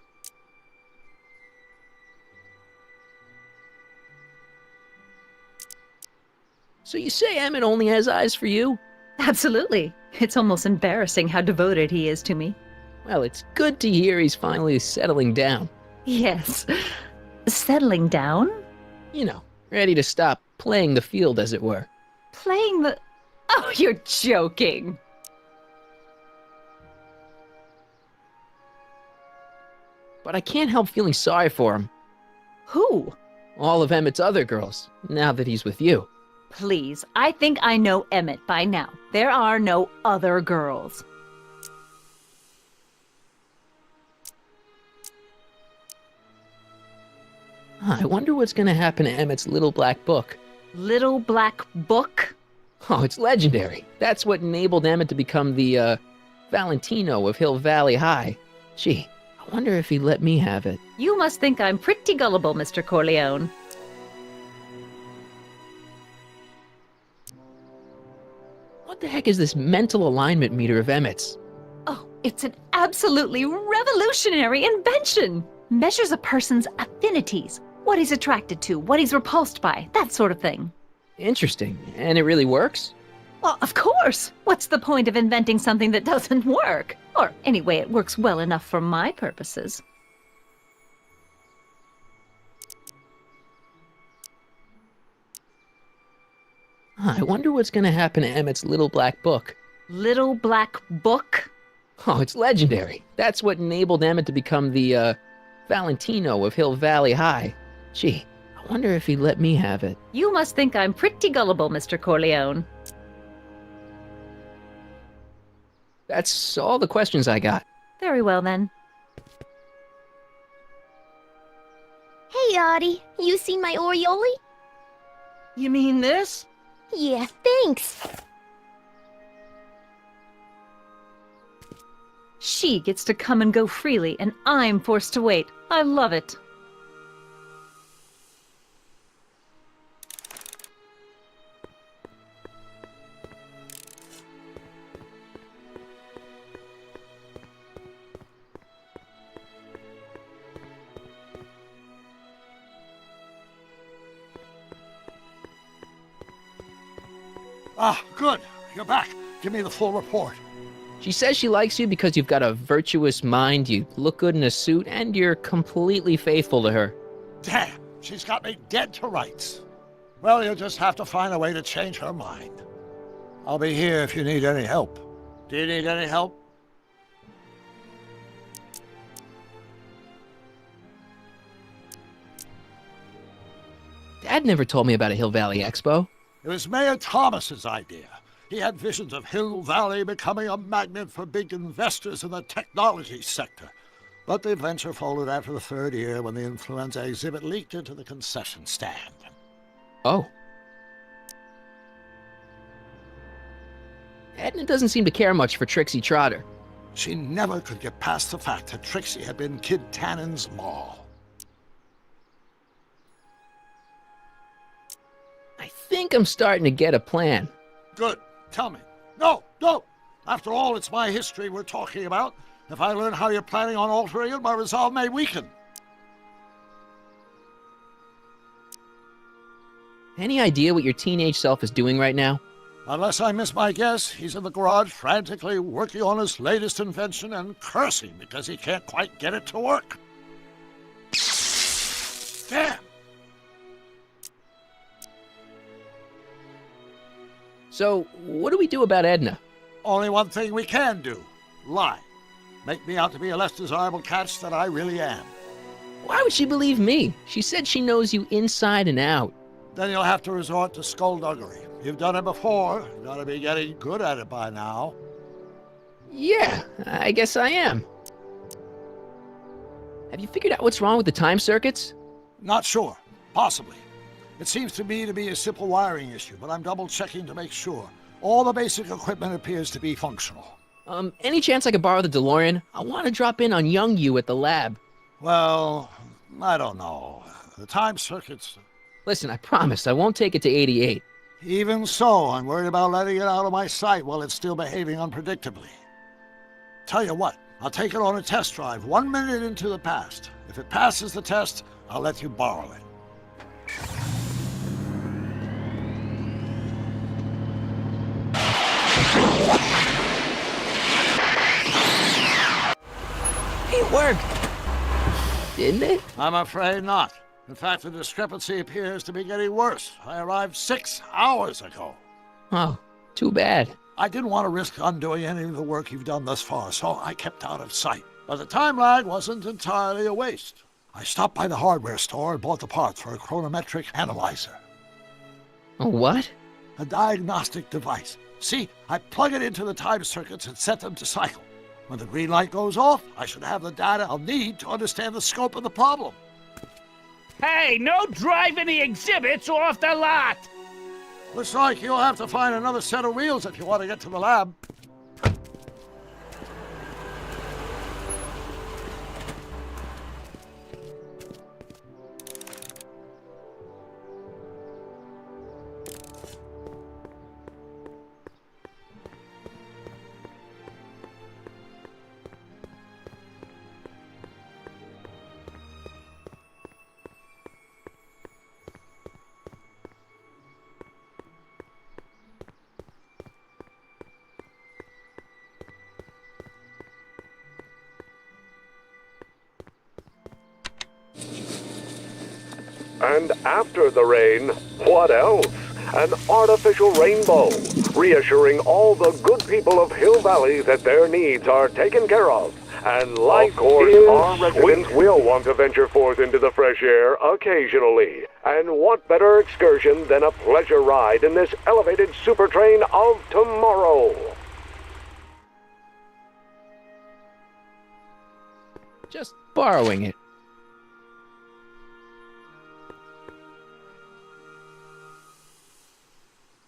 So you say Emmett only has eyes for you? Absolutely. It's almost embarrassing how devoted he is to me. Well, it's good to hear he's finally settling down. Yes. Settling down? You know, ready to stop playing the field, as it were. Playing the... Oh, you're joking. But I can't help feeling sorry for him. Who? All of Emmett's other girls, now that he's with you. Please, I think I know Emmett by now. There are no other girls. I wonder what's gonna happen to Emmett's little black book. Little black book? Oh, it's legendary. That's what enabled Emmett to become the, Valentino of Hill Valley High. Gee, I wonder if he'd let me have it. You must think I'm pretty gullible, Mr. Corleone. What the heck is this mental alignment meter of Emmett's? Oh, it's an absolutely revolutionary invention! Measures a person's affinities, what he's attracted to, what he's repulsed by, that sort of thing. Interesting. And it really works? Well, of course! What's the point of inventing something that doesn't work? Or, anyway, it works well enough for my purposes. I wonder what's gonna happen to Emmett's little black book. Little black book? Oh, it's legendary. That's what enabled Emmett to become the, Valentino of Hill Valley High. Gee, I wonder if he'd let me have it. You must think I'm pretty gullible, Mr. Corleone. That's all the questions I got. Very well, then. Hey, Audie, you seen my Oriole? You mean this? Yeah, thanks. She gets to come and go freely, and I'm forced to wait. I love it. Ah, good. You're back. Give me the full report. She says she likes you because you've got a virtuous mind, you look good in a suit, and you're completely faithful to her. Damn, she's got me dead to rights. Well, you'll just have to find a way to change her mind. I'll be here if you need any help. Do you need any help? Dad never told me about a Hill Valley Expo. It was Mayor Thomas's idea. He had visions of Hill Valley becoming a magnet for big investors in the technology sector. But the venture folded after the third year when the influenza exhibit leaked into the concession stand. Oh. Edna doesn't seem to care much for Trixie Trotter. She never could get past the fact that Trixie had been Kid Tannen's Maul. I think I'm starting to get a plan. Good. Tell me. No, no! After all, it's my history we're talking about. If I learn how you're planning on altering it, my resolve may weaken. Any idea what your teenage self is doing right now? Unless I miss my guess, he's in the garage frantically working on his latest invention and cursing because he can't quite get it to work. Damn! So, what do we do about Edna? Only one thing we can do. Lie. Make me out to be a less desirable catch than I really am. Why would she believe me? She said she knows you inside and out. Then you'll have to resort to skullduggery. You've done it before. You gotta be getting good at it by now. Yeah, I guess I am. Have you figured out what's wrong with the time circuits? Not sure. Possibly. It seems to me to be a simple wiring issue, but I'm double-checking to make sure. All the basic equipment appears to be functional. Any chance I could borrow the DeLorean? I want to drop in on young you at the lab. Well, I don't know. The time circuits... Listen, I promise I won't take it to 88. Even so, I'm worried about letting it out of my sight while it's still behaving unpredictably. Tell you what, I'll take it on a test drive 1 minute into the past. If it passes the test, I'll let you borrow it. It worked! Didn't it? I'm afraid not. In fact, the discrepancy appears to be getting worse. I arrived 6 hours ago. Oh, too bad. I didn't want to risk undoing any of the work you've done thus far, so I kept out of sight. But the time lag wasn't entirely a waste. I stopped by the hardware store and bought the parts for a chronometric analyzer. A what? A diagnostic device. See, I plug it into the time circuits and set them to cycle. When the green light goes off, I should have the data I'll need to understand the scope of the problem. Hey, no driving the exhibits off the lot! Looks like you'll have to find another set of wheels if you want to get to the lab. And after the rain, what else? An artificial rainbow, reassuring all the good people of Hill Valley that their needs are taken care of. And life, of course, our residents will want to venture forth into the fresh air occasionally. And what better excursion than a pleasure ride in this elevated super train of tomorrow? Just borrowing it.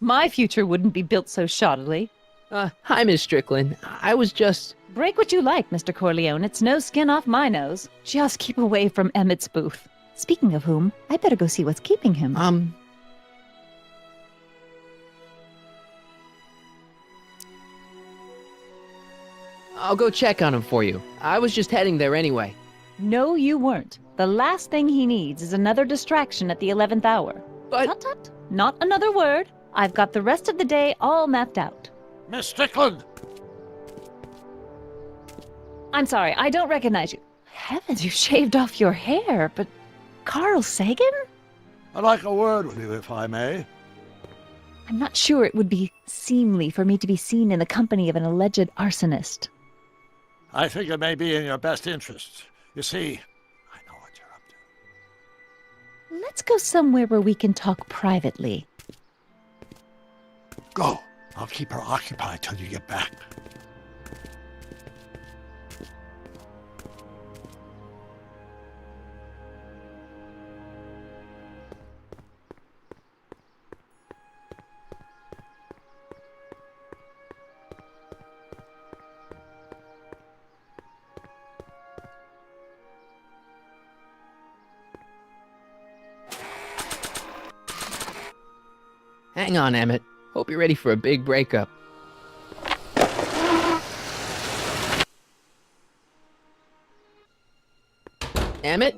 My future wouldn't be built so shoddily. Hi, Miss Strickland. I was just... Break what you like, Mr. Corleone. It's no skin off my nose. Just keep away from Emmett's booth. Speaking of whom, I better go see what's keeping him. I'll go check on him for you. I was just heading there anyway. No, you weren't. The last thing he needs is another distraction at the 11th hour. But... Tut-tut. Not another word. I've got the rest of the day all mapped out. Miss Strickland! I'm sorry, I don't recognize you. Heavens, you shaved off your hair, but Carl Sagan? I'd like a word with you, if I may. I'm not sure it would be seemly for me to be seen in the company of an alleged arsonist. I think it may be in your best interest. You see, Let's go somewhere where we can talk privately. go. I'll keep her occupied till you get back. Hang on, Emmett. Hope you're ready for a big breakup. Emmett?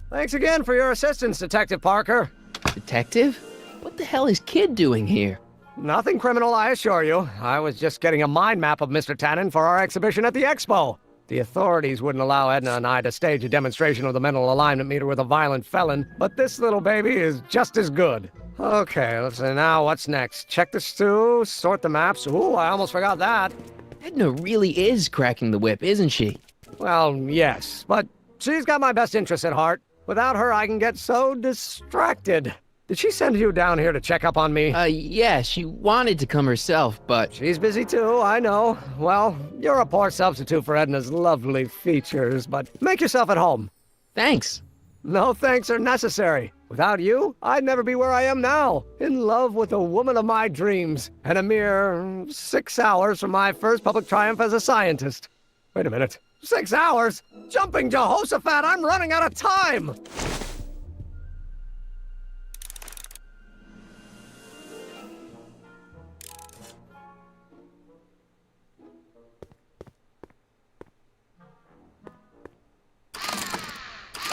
Thanks again for your assistance, Detective Parker. Detective? What the hell is Kid doing here? Nothing criminal, I assure you. I was just getting a mind map of Mr. Tannen for our exhibition at the Expo. The authorities wouldn't allow Edna and I to stage a demonstration of the mental alignment meter with a violent felon, but this little baby is just as good. Okay, let's see, now what's next? Check the stew, sort the maps. Ooh, I almost forgot that. Edna really is cracking the whip, isn't she? Well, yes, but she's got my best interests at heart. Without her, I can get so distracted. Did she send you down here to check up on me? Yeah, she wanted to come herself, but... She's busy too, I know. Well, you're a poor substitute for Edna's lovely features, but make yourself at home. Thanks. No thanks are necessary. Without you, I'd never be where I am now, in love with the woman of my dreams, and a mere 6 hours from my first public triumph as a scientist. Wait a minute. 6 hours? Jumping Jehoshaphat, I'm running out of time!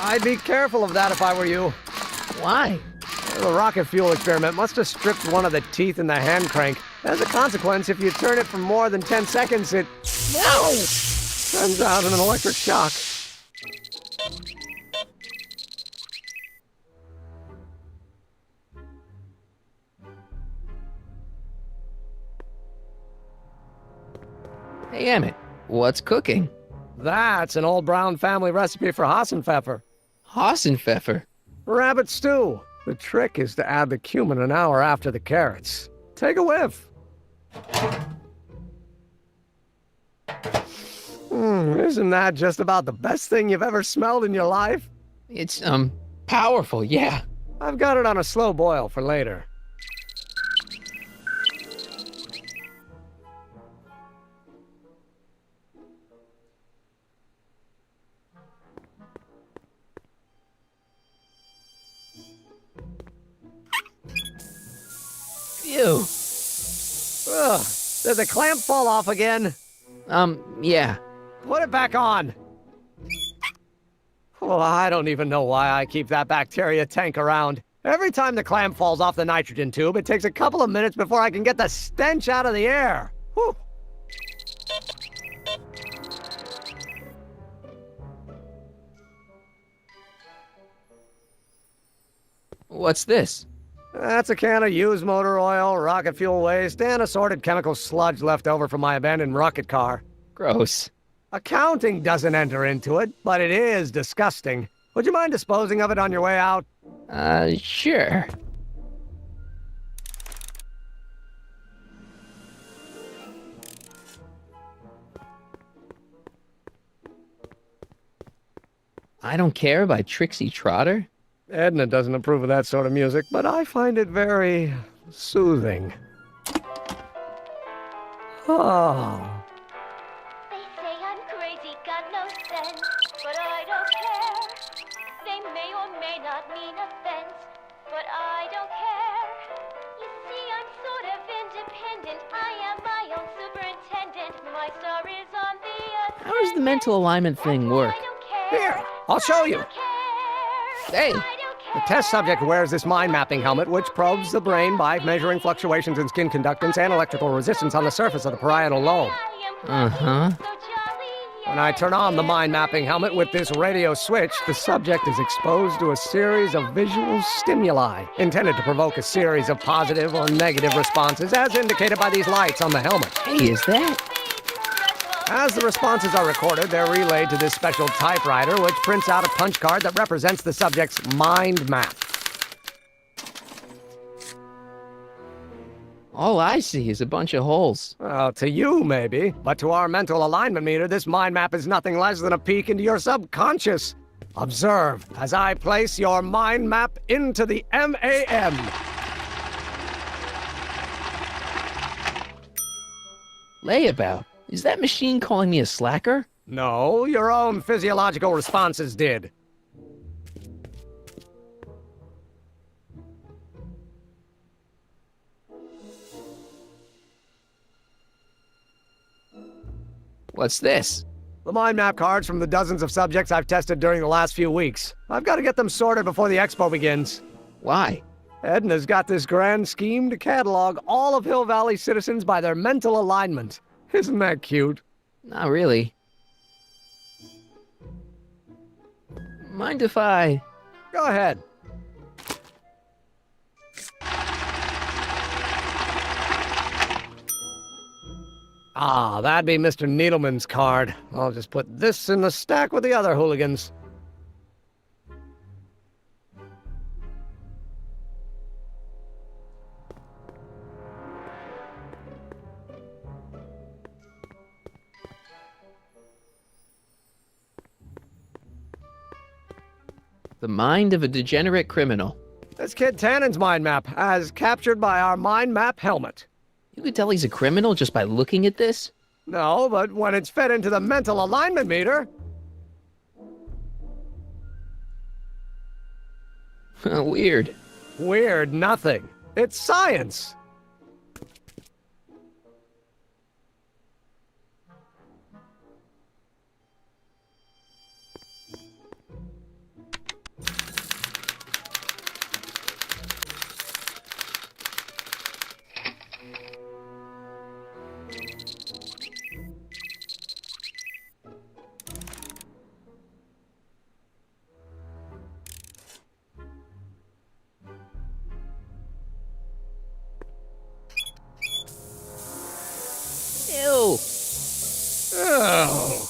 I'd be careful of that if I were you. Why? The rocket fuel experiment must have stripped one of the teeth in the hand crank. As a consequence, if you turn it for more than 10 seconds, it... Ow! Sends out an electric shock. Hey, Emmett, what's cooking? That's an old Brown family recipe for Hassenpfeffer. Hassenpfeffer? Rabbit stew. The trick is to add the cumin an hour after the carrots. Take a whiff. Isn't that just about the best thing you've ever smelled in your life? It's, powerful, yeah. I've got it on a slow boil for later. Phew. Ugh, did the clamp fall off again? Yeah. Put it back on. Oh, I don't even know why I keep that bacteria tank around. Every time the clamp falls off the nitrogen tube, it takes a couple of minutes before I can get the stench out of the air. Whew. What's this? That's a can of used motor oil, rocket fuel waste, and assorted chemical sludge left over from my abandoned rocket car. Gross. Accounting doesn't enter into it, but it is disgusting. Would you mind disposing of it on your way out? Sure. I Don't Care by Trixie Trotter? Edna doesn't approve of that sort of music, but I find it very soothing. Oh. They say I'm crazy, got no sense, but I don't care. They may or may not mean offense, but I don't care. You see, I'm sort of independent. I am my own superintendent. My star is on the How does the mental alignment thing work? Here, I'll show you. Hey, The test subject wears this mind mapping helmet, which probes the brain by measuring fluctuations in skin conductance and electrical resistance on the surface of the parietal lobe. Uh-huh. When I turn on the mind mapping helmet with this radio switch, the subject is exposed to a series of visual stimuli intended to provoke a series of positive or negative responses, as indicated by these lights on the helmet. Hey, is that? As the responses are recorded, they're relayed to this special typewriter, which prints out a punch card that represents the subject's mind map. All I see is a bunch of holes. Well, to you, maybe. But to our mental alignment meter, this mind map is nothing less than a peek into your subconscious. Observe as I place your mind map into the MAM. Layabout. Is that machine calling me a slacker? No, your own physiological responses did. What's this? The mind map cards from the dozens of subjects I've tested during the last few weeks. I've got to get them sorted before the expo begins. Why? Edna's got this grand scheme to catalog all of Hill Valley citizens by their mental alignment. Isn't that cute? Not really. Mind if I... Go ahead. Ah, that'd be Mr. Needleman's card. I'll just put this in the stack with the other hooligans. The mind of a degenerate criminal. This kid Tannen's mind map, as captured by our mind map helmet. You could tell he's a criminal just by looking at this? No, but when it's fed into the mental alignment meter... Weird. Weird nothing. It's science. Ew. Oh.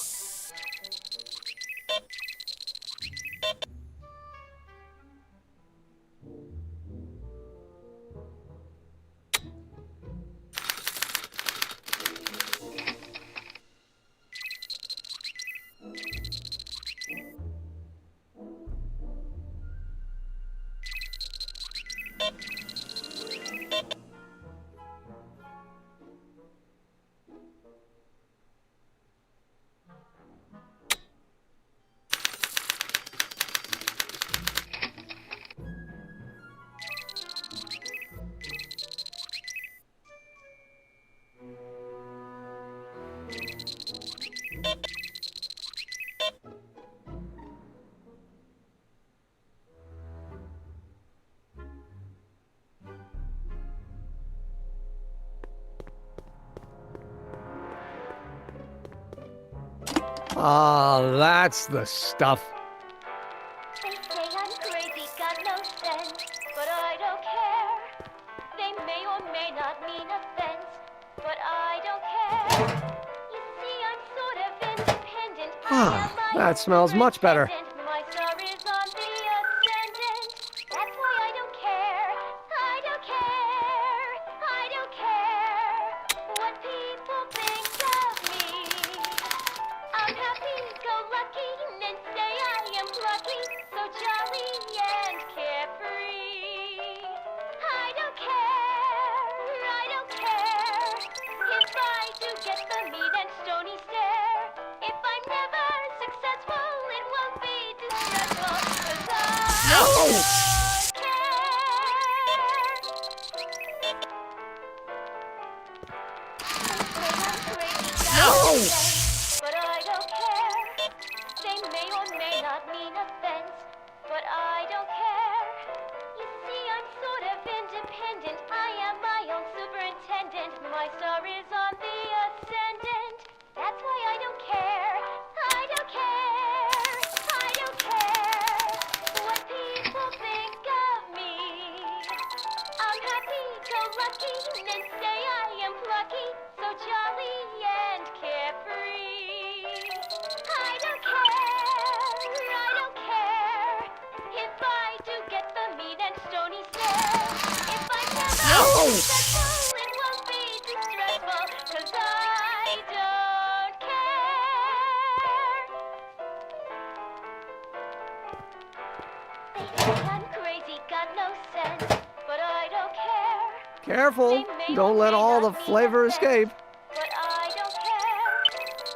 Ah, that's the stuff. They say I'm crazy, got no sense, but I don't care. They may or may not mean offense, but I don't care. You see, I'm sort of independent. Ah, that smells much better. My star is on the ascendant. That's why I don't care. I don't care. I don't care what people think of me. I'm happy-go-lucky and say I am plucky, so jolly and carefree. I don't care, if I do get the mean and stony stare. If I'm never successful, it won't be too stressful, 'cause I don't care. No! But I don't care. They may or may not mean offense, but I don't care. My star is on the ascendant. That's why I don't care. I don't care. I don't care what people think of me. I'm happy, go lucky, and say I am plucky, so jolly and carefree. I don't care if I do get the mean and stony stare. If I never successful, it won't be distressful, 'cause I don't care. They think I'm crazy, got no sense, but I don't care. Careful, don't let all the flavor escape. But I don't care.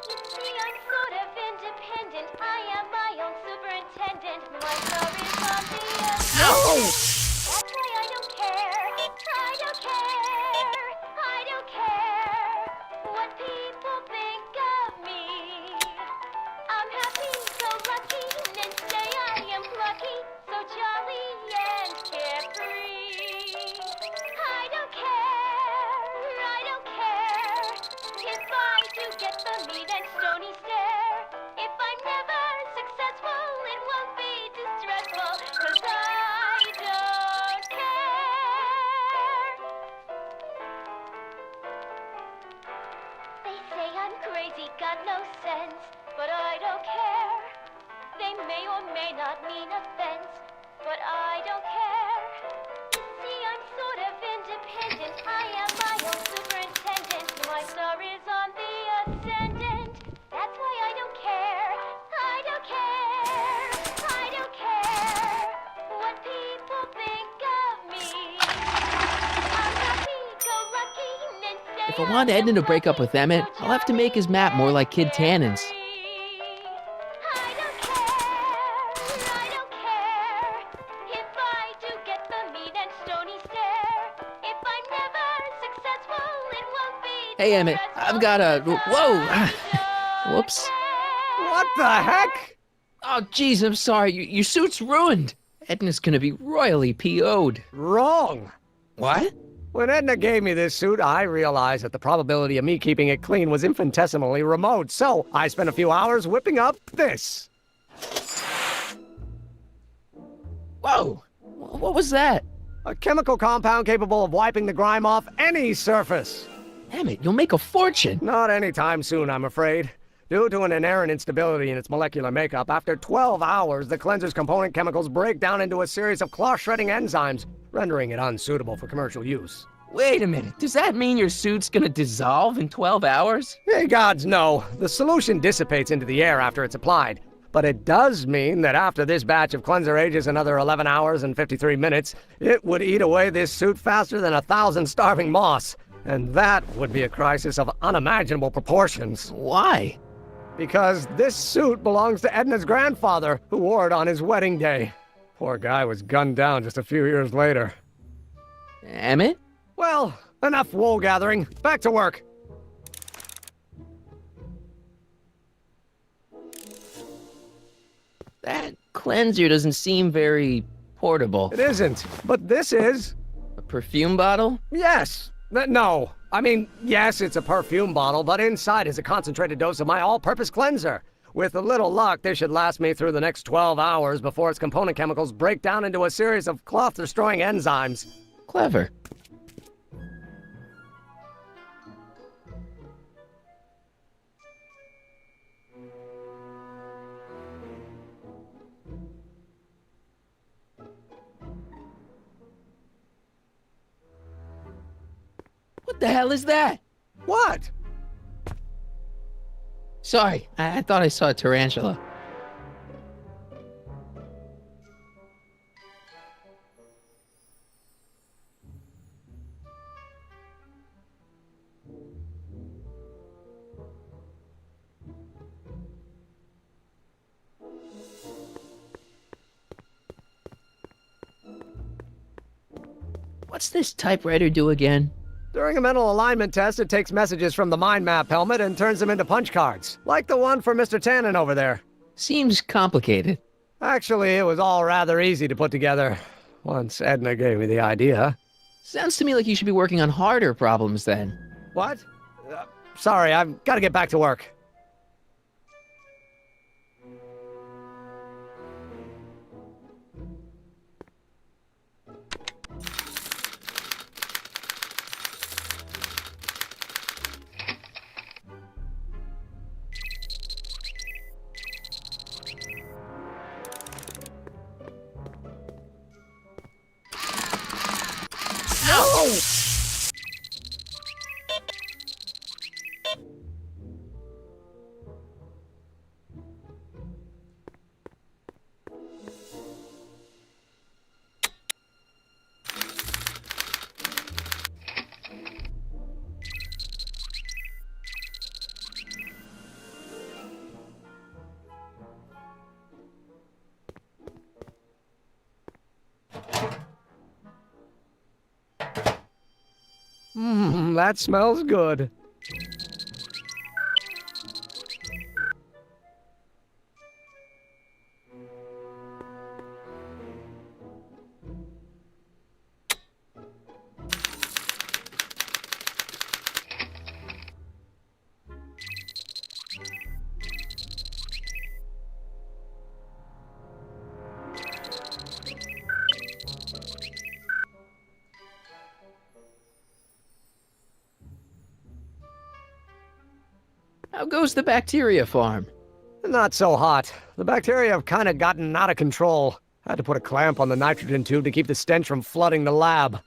You see, I'm sort of independent. I am my own superintendent. My star is on the ascendant. That's why I don't care. I don't care. I don't care what people think of me. I'm happy, so lucky, and say I am plucky, so jolly and carefree. I don't care. I don't care if I do get the mean and stony stare. If I'm never successful, it won't be distressful, 'cause I don't care. They say I'm crazy, got no sense, but I don't care. They may or may not mean offense, but I don't care. You see, I'm sort of independent. I am my own superintendent. My star is on the ascendant. That's why I don't care. I don't care. I don't care what people think of me. I'm happy, go lucky, and say If I want Edna to break up with Emmett, I'll have to make his map more like Kid Tannen's. I don't care if I do get the mean and stony stare. If I'm never successful, it won't be. Hey, Emmett, I've got a... Whoa! Whoops. What the heck? Oh, jeez, I'm sorry. Your suit's ruined. Edna's gonna be royally PO'd. Wrong. What? When Edna gave me this suit, I realized that the probability of me keeping it clean was infinitesimally remote, so I spent a few hours whipping up this. Whoa! What was that? A chemical compound capable of wiping the grime off any surface. Emmett, you'll make a fortune. Not anytime soon, I'm afraid. Due to an inherent instability in its molecular makeup, after 12 hours, the cleanser's component chemicals break down into a series of cloth-shredding enzymes, rendering it unsuitable for commercial use. Wait a minute. Does that mean your suit's gonna dissolve in 12 hours? Hey, gods, no. The solution dissipates into the air after it's applied. But it does mean that after this batch of cleanser ages another 11 hours and 53 minutes, it would eat away this suit faster than 1,000 starving moths. And that would be a crisis of unimaginable proportions. Why? Because this suit belongs to Edna's grandfather, who wore it on his wedding day. Poor guy was gunned down just a few years later. Emmett? Well, enough wool gathering. Back to work. That cleanser doesn't seem very portable. It isn't, but this is. A perfume bottle? Yes. No. I mean, yes, it's a perfume bottle, but inside is a concentrated dose of my all-purpose cleanser. With a little luck, this should last me through the next 12 hours before its component chemicals break down into a series of cloth-destroying enzymes. Clever. What the hell is that? What? Sorry, I thought I saw a tarantula. What's this typewriter do again? During a mental alignment test, it takes messages from the mind map helmet and turns them into punch cards, like the one for Mr. Tannen over there. Seems complicated. Actually, it was all rather easy to put together, once Edna gave me the idea. Sounds to me like you should be working on harder problems then. What? Sorry, I've got to get back to work. That smells good. How goes the bacteria farm? Not so hot. The bacteria have kind of gotten out of control. Had to put a clamp on the nitrogen tube to keep the stench from flooding the lab.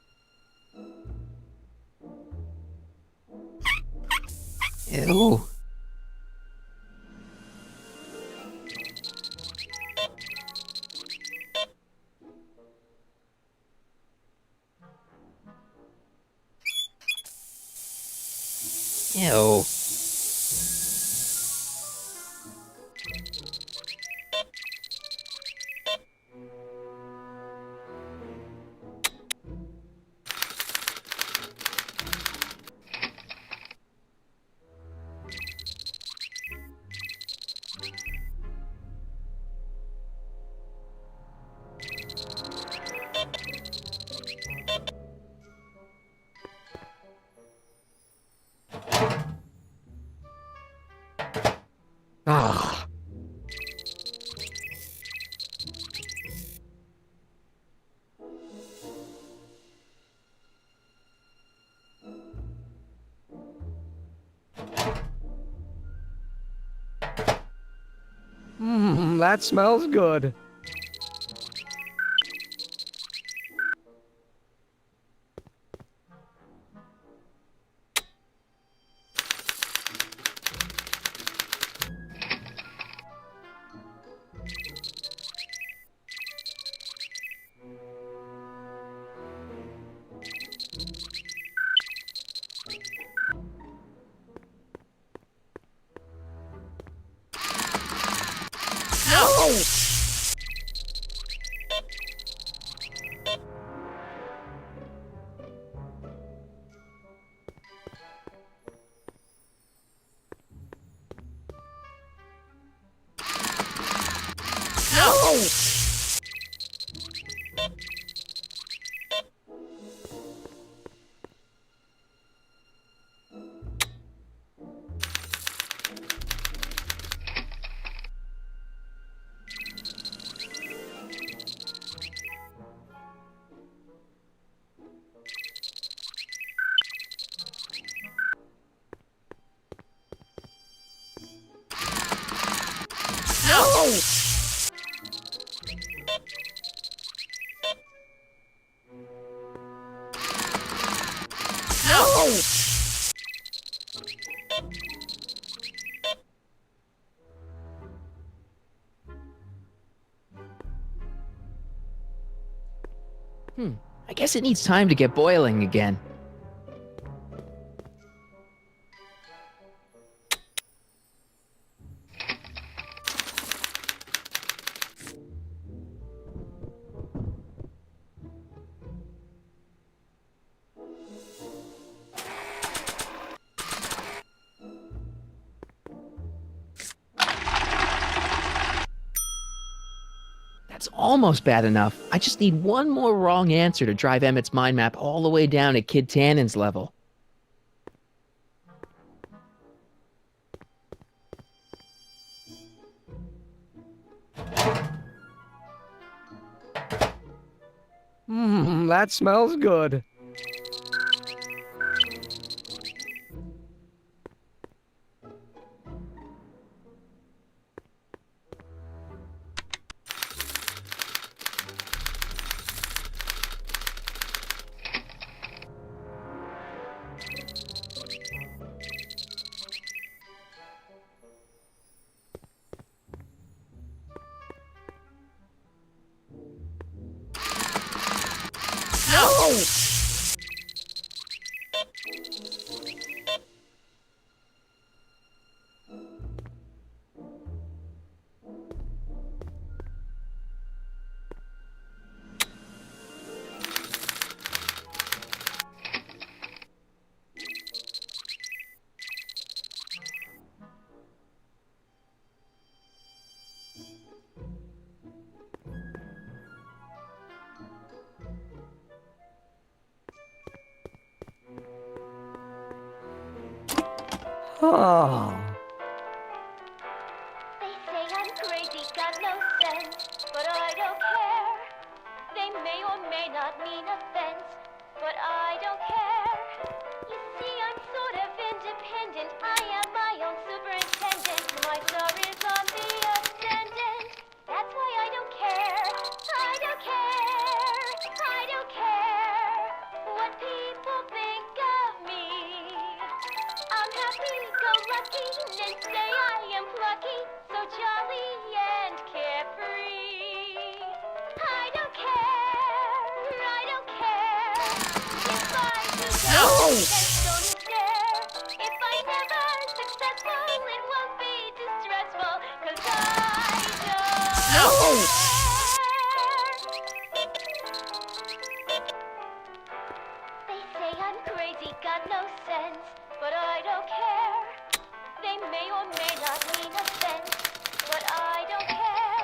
Ew. Ew. Ah. That smells good. I guess it needs time to get boiling again. That's almost bad enough. I just need one more wrong answer to drive Emmett's mind map all the way down at Kid Tannen's level. That smells good. Oh. They say I'm crazy, got no sense, but I don't care. They may or may not mean offense, but I don't care. You see, I'm sort of independent. I am my own superintendent. My star is on the ascendant. That's why I don't care. I don't care. I don't care what people think of me. I'm happy-go-lucky, and say I am plucky, so jolly and carefree. I don't care, I don't care. If I do go, then don't stare. If I'm never successful, it won't be distressful, 'cause I don't care. They say I'm crazy, got no sense, but I don't care. They may or may not mean offense, but I don't care.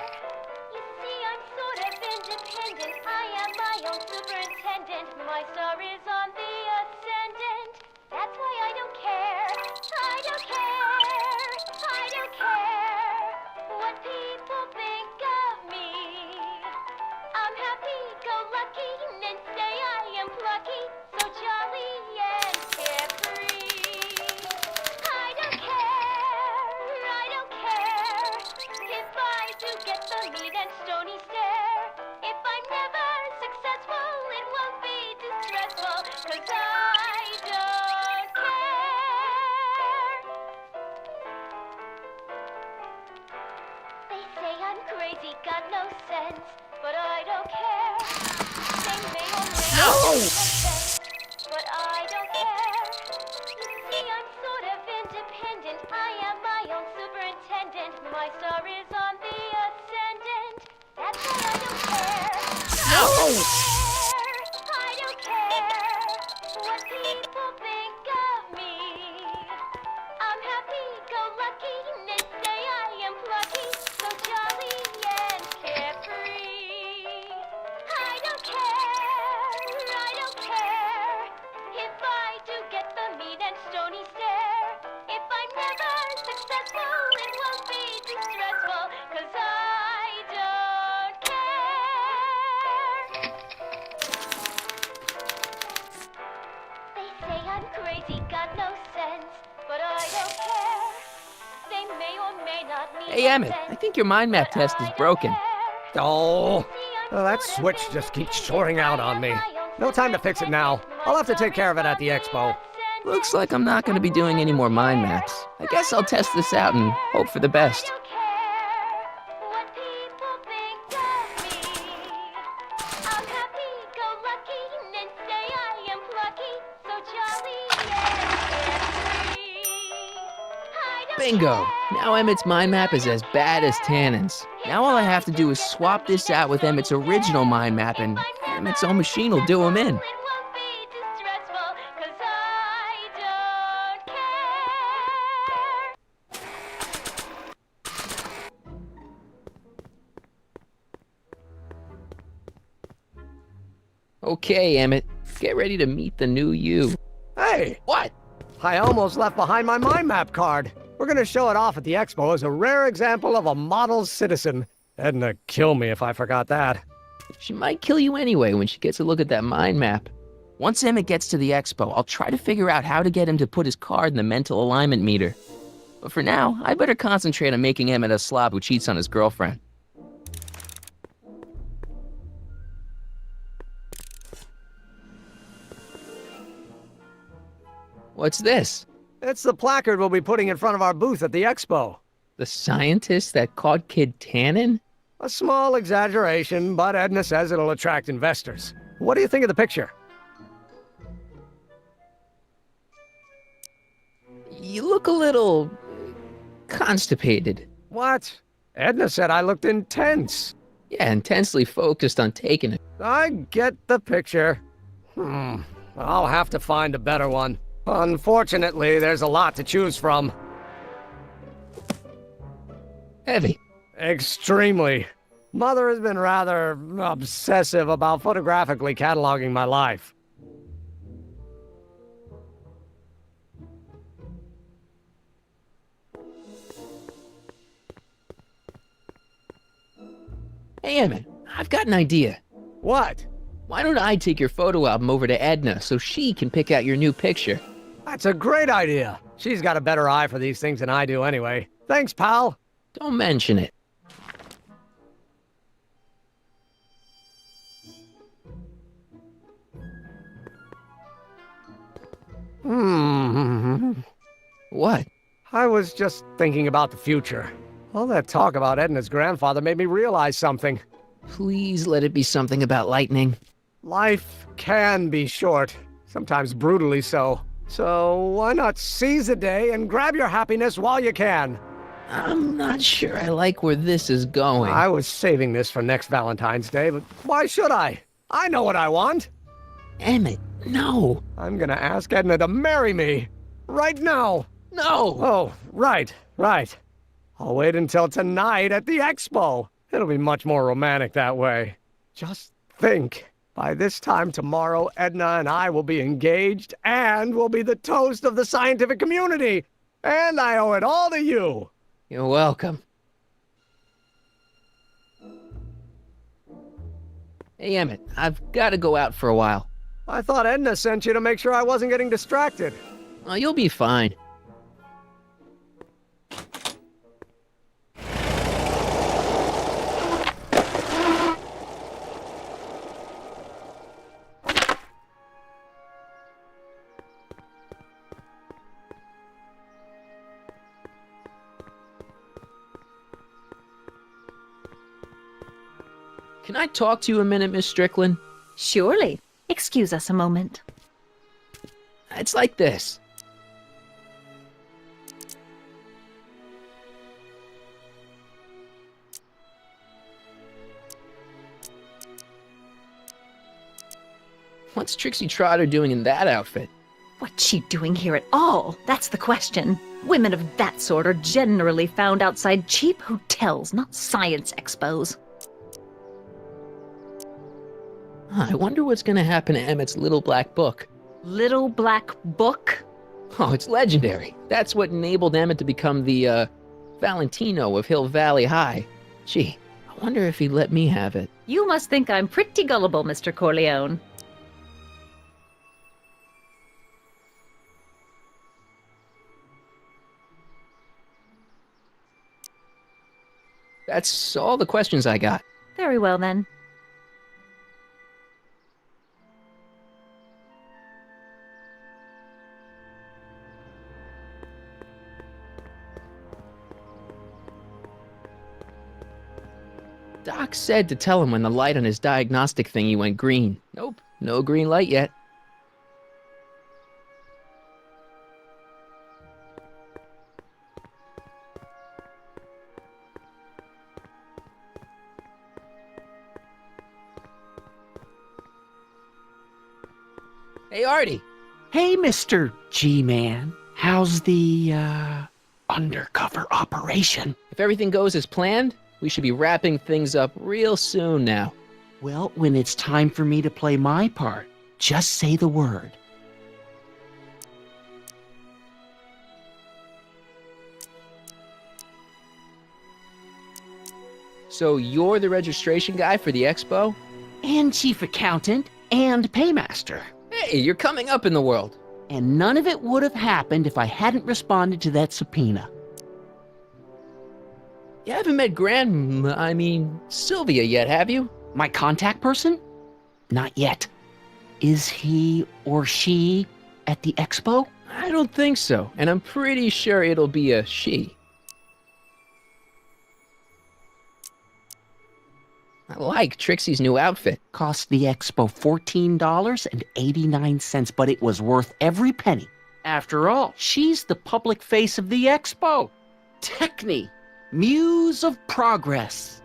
You see, I'm sort of independent. I am my own superintendent. My star is on the ascendant. That's why I don't care. I don't care. I don't care what people think of me. I'm happy-go-lucky, and say I am plucky, so jolly and carefree. I don't care if I do get the mean and stony stare. If I'm never successful, it won't be distressful, 'cause I don't care. They say I'm crazy, got no sense, but I don't care. They may or may not mean offense, but I don't care. You see, I'm sort of independent. I am my own superintendent. My star is on the ascendant. That's why I don't care. I don't care what people think of me. I'm happy-go-lucky, and say I am plucky, so jolly and carefree. I don't care if I do get the mean and stony stare. If I'm never successful, it won't be distressful, 'cause I don't care. They say I'm crazy, got no sense, but I don't care. They may or may not mean Hey, Emmett, offense, I think your mind map test is broken. Oh, that switch just keeps soaring out on me. No time to fix it now. I'll have to take care of it at the expo. Looks like I'm not going to be doing any more mind maps. I guess I'll test this out and hope for the best. what people think of me. I'm happy-go-lucky, and say I am plucky, so jolly and carefree. I don't Bingo! Now Emmett's mind map is as bad as Tannen's. Now all I have to do is swap this out with Emmett's original mind map, and Emmett's own machine will do him in. distressful, 'cause I don't care. Okay, Emmett, get ready to meet the new you. Hey! What? I almost left behind my mind map card. We're gonna show it off at the expo as a rare example of a model citizen. Edna kill me if I forgot that. She might kill you anyway when she gets a look at that mind map. Once Emmett gets to the expo, I'll try to figure out how to get him to put his card in the mental alignment meter. But for now, I better concentrate on making Emmett a slob who cheats on his girlfriend. What's this? It's the placard we'll be putting in front of our booth at the expo. The scientist that caught Kid Tannen? A small exaggeration, but Edna says it'll attract investors. What do you think of the picture? You look a little constipated. What? Edna said I looked intense. Yeah, intensely focused on taking it. I get the picture. I'll have to find a better one. Unfortunately, there's a lot to choose from. Heavy. Extremely. Mother has been rather obsessive about photographically cataloging my life. Hey, Emmett, I've got an idea. What? Why don't I take your photo album over to Edna so she can pick out your new picture? That's a great idea. She's got a better eye for these things than I do anyway. Thanks, pal. Don't mention it. What? I was just thinking about the future. All that talk about Edna's grandfather made me realize something. Please let it be something about lightning. Life can be short, sometimes brutally so. So why not seize the day and grab your happiness while you can? I'm not sure I like where this is going. I was saving this for next Valentine's Day, but why should I? I know what I want. Emmett, no. I'm gonna ask Edna to marry me. Right now. No. Oh, right. I'll wait until tonight at the expo. It'll be much more romantic that way. Just think. By this time tomorrow, Edna and I will be engaged and will be the toast of the scientific community. And I owe it all to you. You're welcome. Hey, Emmett, I've got to go out for a while. I thought Edna sent you to make sure I wasn't getting distracted. Oh, you'll be fine. Can I talk to you a minute, Miss Strickland? Surely. Excuse us a moment. It's like this. What's Trixie Trotter doing in that outfit? What's she doing here at all? That's the question. Women of that sort are generally found outside cheap hotels, not science expos. I wonder what's going to happen to Emmett's little black book. Little black book? Oh, it's legendary. That's what enabled Emmett to become the, Valentino of Hill Valley High. Gee, I wonder if he'd let me have it. You must think I'm pretty gullible, Mr. Corleone. That's all the questions I got. Very well, then. Doc said to tell him when the light on his diagnostic thingy went green. Nope, no green light yet. Hey, Artie. Hey, Mr. G-Man. How's the, undercover operation? If everything goes as planned, we should be wrapping things up real soon now. Well, when it's time for me to play my part, just say the word. So you're the registration guy for the expo? and chief accountant, and paymaster. Hey, you're coming up in the world. And none of it would have happened if I hadn't responded to that subpoena. You haven't met Sylvia yet, have you? My contact person? Not yet. Is he or she at the expo? I don't think so, and I'm pretty sure it'll be a she. I like Trixie's new outfit. Cost the expo $14.89, but it was worth every penny. After all, she's the public face of the expo. Techne, muse of progress.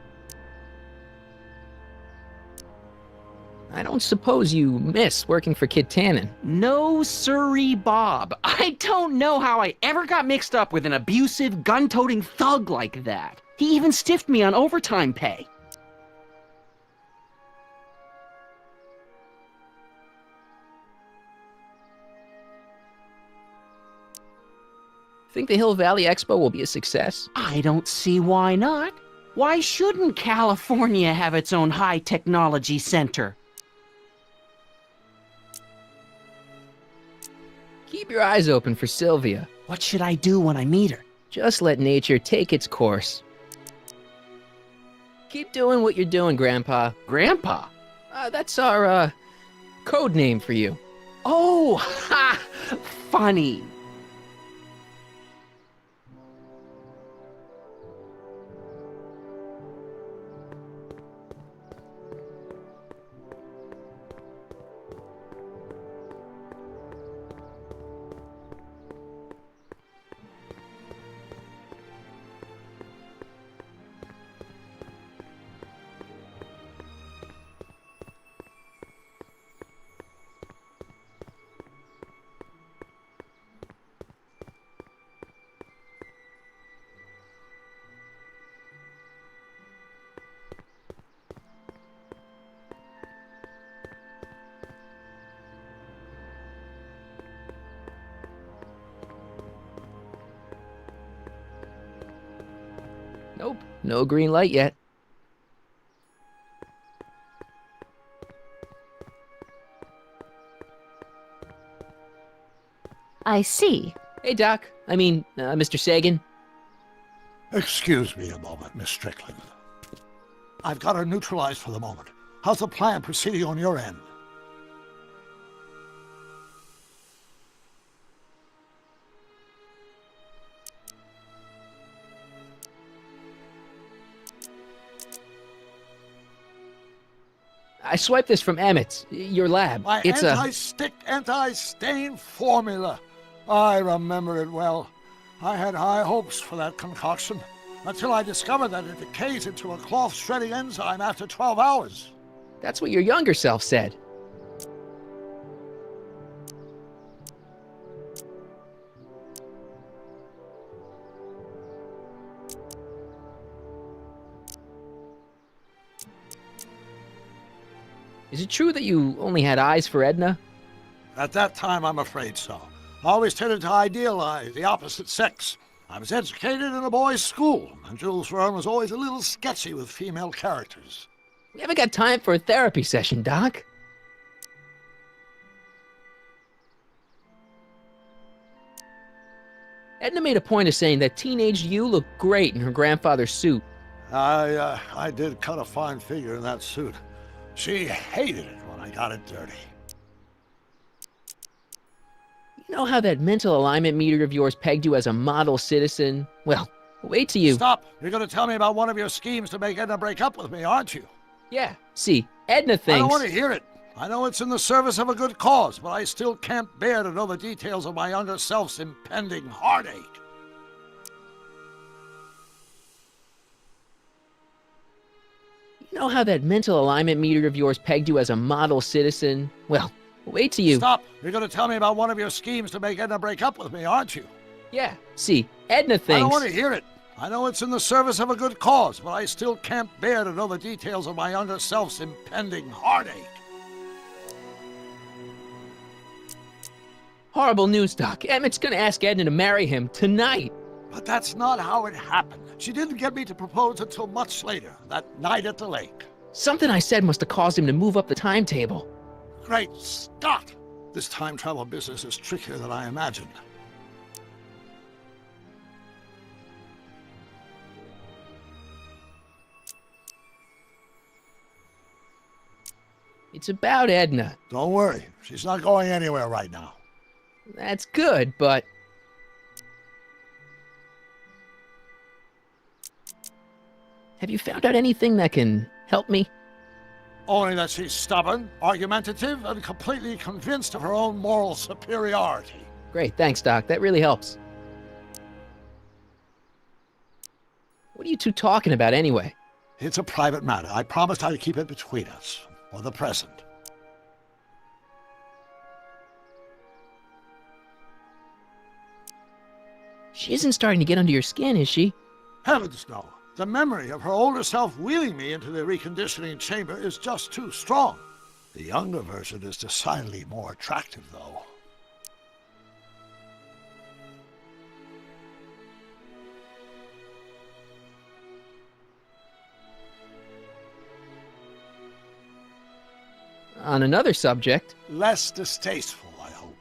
I don't suppose you miss working for Kit Tannen. No siree, Bob. I don't know how I ever got mixed up with an abusive, gun-toting thug like that. He even stiffed me on overtime pay. Think the Hill Valley Expo will be a success? I don't see why not. Why shouldn't California have its own high-technology center? Keep your eyes open for Sylvia. What should I do when I meet her? Just let nature take its course. Keep doing what you're doing, Grandpa. Grandpa? That's our, code name for you. Oh, ha! Funny. Nope, no green light yet. I see. Hey, Doc. Mr. Sagan. Excuse me a moment, Miss Strickland. I've got her neutralized for the moment. How's the plan proceeding on your end? I swiped this from Emmett's, your lab. My It's anti-stick, anti-stain formula. I remember it well. I had high hopes for that concoction, until I discovered that it decays into a cloth-shredding enzyme after 12 hours. That's what your younger self said. Is it true that you only had eyes for Edna? At that time, I'm afraid so. I always tended to idealize the opposite sex. I was educated in a boys' school, and Jules Verne was always a little sketchy with female characters. We haven't got time for a therapy session, Doc. Edna made a point of saying that teenage you looked great in her grandfather's suit. I did cut a fine figure in that suit. She hated it when I got it dirty. You know how that mental alignment meter of yours pegged you as a model citizen? Well, wait till you... Stop! You're going to tell me about one of your schemes to make Edna break up with me, aren't you? Yeah, see, Edna thinks... I don't want to hear it. I know it's in the service of a good cause, but I still can't bear to know the details of my younger self's impending heartache. You know how that mental alignment meter of yours pegged you as a model citizen? Well, wait till you... Stop! You're going to tell me about one of your schemes to make Edna break up with me, aren't you? Yeah, see, Edna thinks... I don't want to hear it. I know it's in the service of a good cause, but I still can't bear to know the details of my younger self's impending heartache. Horrible news, Doc. Emmett's gonna ask Edna to marry him tonight. But that's not how it happened. She didn't get me to propose until much later, that night at the lake. Something I said must have caused him to move up the timetable. Great Scott! This time travel business is trickier than I imagined. It's about Edna. Don't worry, she's not going anywhere right now. That's good, but... Have you found out anything that can help me? Only that she's stubborn, argumentative, and completely convinced of her own moral superiority. Great, thanks, Doc. That really helps. What are you two talking about anyway? It's a private matter. I promised I'd keep it between us, for the present. She isn't starting to get under your skin, is she? Heavens, no. The memory of her older self wheeling me into the reconditioning chamber is just too strong. The younger version is decidedly more attractive, though. On another subject... Less distasteful, I hope.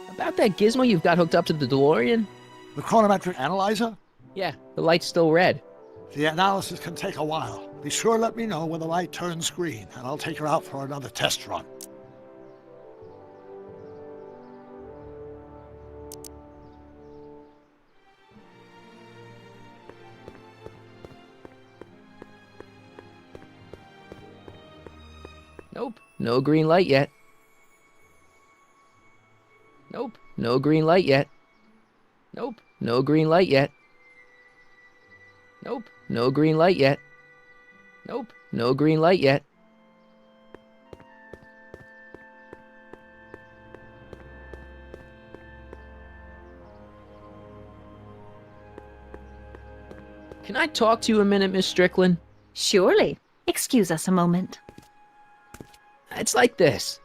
About that gizmo you've got hooked up to the DeLorean? The chronometric analyzer? Yeah, the light's still red. The analysis can take a while. Be sure to let me know when the light turns green, and I'll take her out for another test run. Nope, no green light yet. Nope, no green light yet. Nope, no green light yet. Nope, no green light yet. Nope, no green light yet. Can I talk to you a minute, Miss Strickland? Surely. Excuse us a moment. It's like this.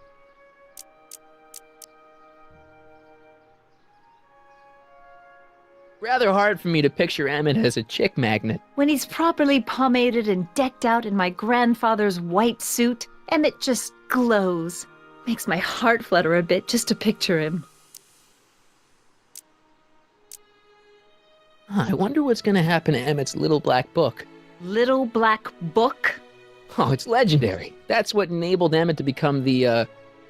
Rather hard for me to picture Emmett as a chick magnet. When he's properly pomaded and decked out in my grandfather's white suit, Emmett just glows. Makes my heart flutter a bit just to picture him. I wonder what's gonna happen to Emmett's little black book. Little black book? Oh, it's legendary. That's what enabled Emmett to become the,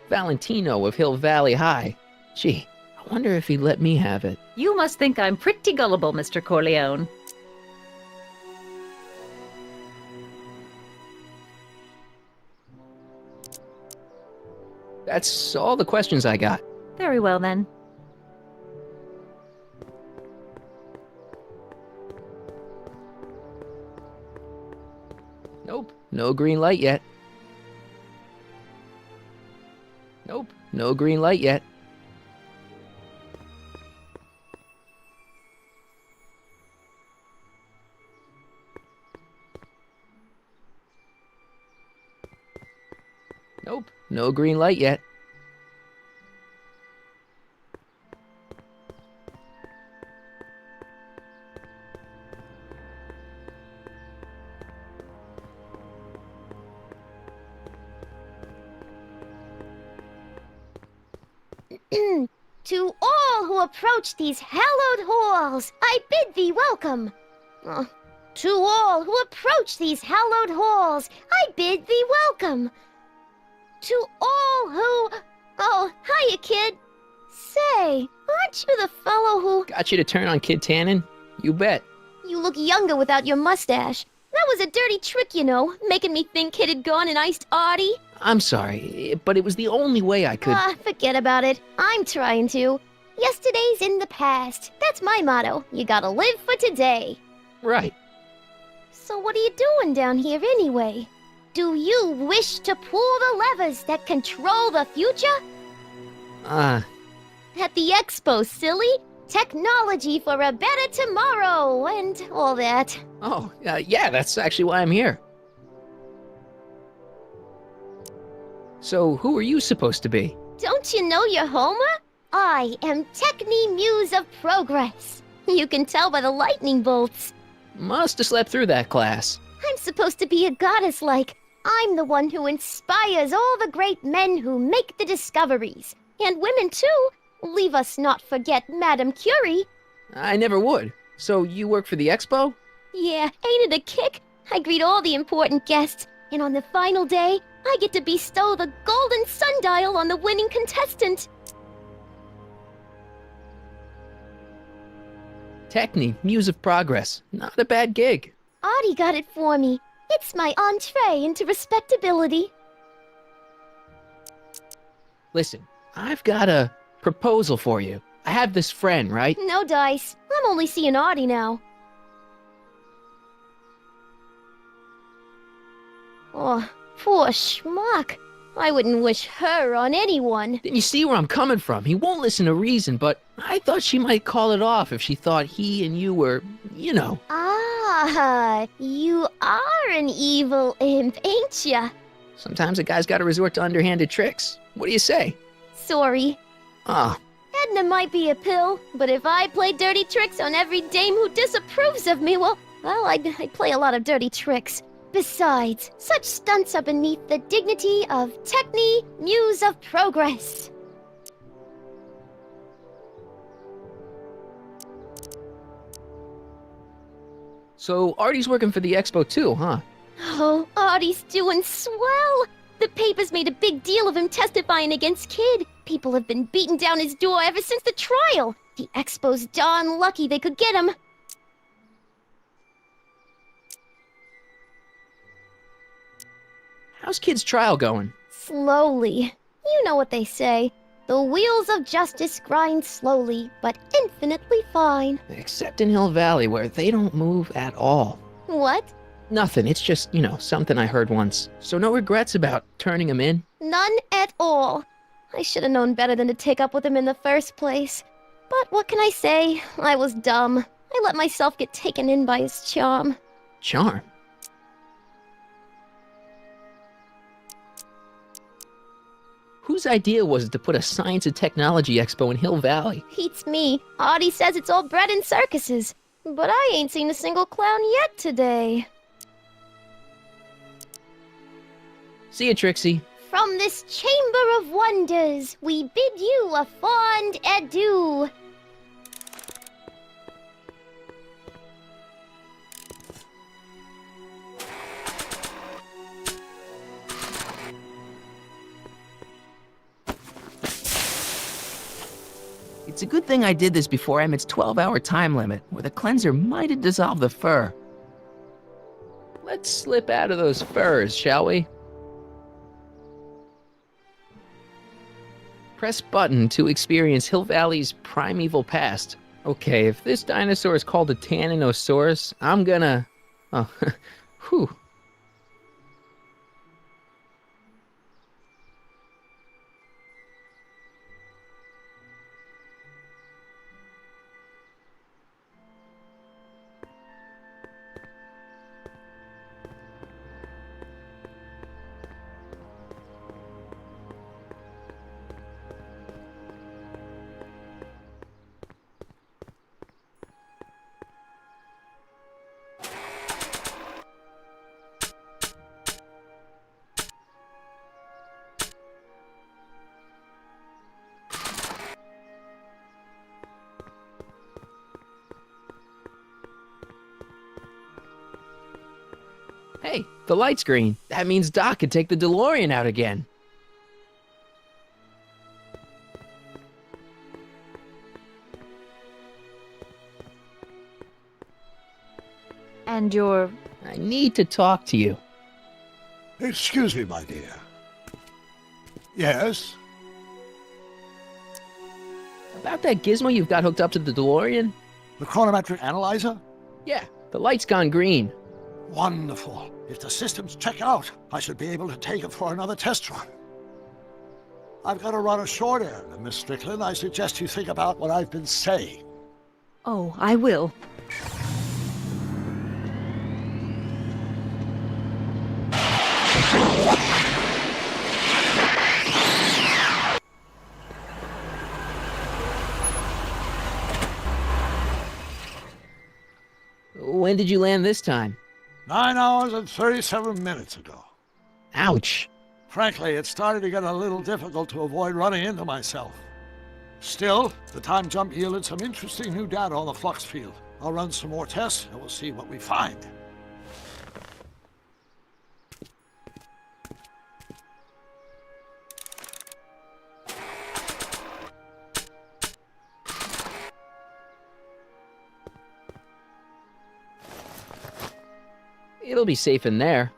Valentino of Hill Valley High. Gee, I wonder if he'd let me have it. You must think I'm pretty gullible, Mr. Corleone. That's all the questions I got. Very well, then. Nope, no green light yet. Nope, no green light yet. Nope, no green light yet. To all who approach these hallowed halls, I bid thee welcome. To all who approach these hallowed halls, I bid thee welcome. To all who... Oh, hiya, kid. Say, aren't you the fellow who... Got you to turn on Kid Tannen? You bet. You look younger without your mustache. That was a dirty trick, you know, making me think Kid had gone and iced Artie. I'm sorry, but it was the only way I could... Forget about it. I'm trying to. Yesterday's in the past. That's my motto. You gotta live for today. Right. So what are you doing down here anyway? Do you wish to pull the levers that control the future? At the expo, silly. Technology for a better tomorrow, and all that. Oh, yeah, that's actually why I'm here. So, who are you supposed to be? Don't you know your Homer? I am Techni Muse of Progress. You can tell by the lightning bolts. Must have slept through that class. I'm supposed to be a goddess like. I'm the one who inspires all the great men who make the discoveries. And women too. Leave us not forget Madame Curie. I never would. So you work for the expo? Yeah, ain't it a kick? I greet all the important guests, and on the final day, I get to bestow the golden sundial on the winning contestant. Techne, Muse of Progress. Not a bad gig. Audie got it for me. It's my entree into respectability. Listen, I've got a proposal for you. I have this friend, right? No dice. I'm only seeing Audie now. Oh, poor schmuck. I wouldn't wish her on anyone. Then you see where I'm coming from. He won't listen to reason, but I thought she might call it off if she thought he and you were, you know. Ah, you are an evil imp, ain't ya? Sometimes a guy's got to resort to underhanded tricks. What do you say? Sorry. Ah, Edna might be a pill, but if I play dirty tricks on every dame who disapproves of me, well, I'd play a lot of dirty tricks. Besides, such stunts are beneath the dignity of Techne, Muse of Progress. so Artie's working for the expo too, huh? Oh, Audie's doing swell. The papers made a big deal of him testifying against Kid. People have been beating down his door ever since the trial. The expo's darn lucky they could get him. How's Kid's trial going? Slowly. You know what they say. The wheels of justice grind slowly, but infinitely fine. Except in Hill Valley, where they don't move at all. What? Nothing, it's just, something I heard once. So no regrets about turning him in? None at all. I should have known better than to take up with him in the first place. But what can I say? I was dumb. I let myself get taken in by his charm. Charm? Whose idea was it to put a science and technology expo in Hill Valley? Beats me. Audie says it's all bred in circuses. But I ain't seen a single clown yet today. See you, Trixie. From this chamber of wonders, we bid you a fond adieu. It's a good thing I did this before Emmett's 12-hour time limit, where the cleanser might have dissolved the fur. Let's slip out of those furs, shall we? Press button to experience Hill Valley's primeval past. Okay, if this dinosaur is called a Tannosaurus, I'm gonna... Oh, whew. Hey, the light's green. That means Doc can take the DeLorean out again. And you're... I need to talk to you. Excuse me, my dear. Yes? About that gizmo you've got hooked up to the DeLorean? The chronometric analyzer? Yeah, the light's gone green. Wonderful. If the systems check out, I should be able to take it for another test run. I've got to run a short errand, Miss Strickland. I suggest you think about what I've been saying. Oh, I will. When did you land this time? 9 hours and 37 minutes ago. Ouch. Frankly, it started to get a little difficult to avoid running into myself. Still, the time jump yielded some interesting new data on the flux field. I'll run some more tests and we'll see what we find. It'll be safe in there.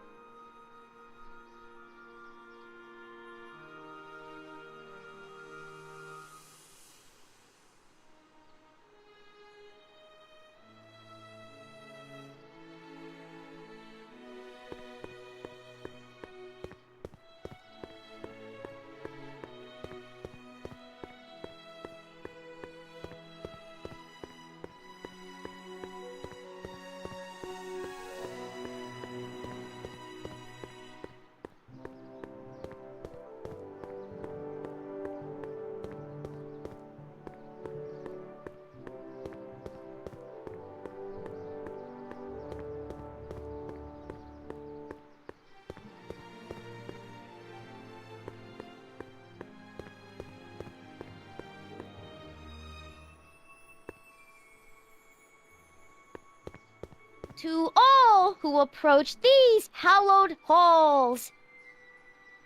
To all who approach these hallowed halls.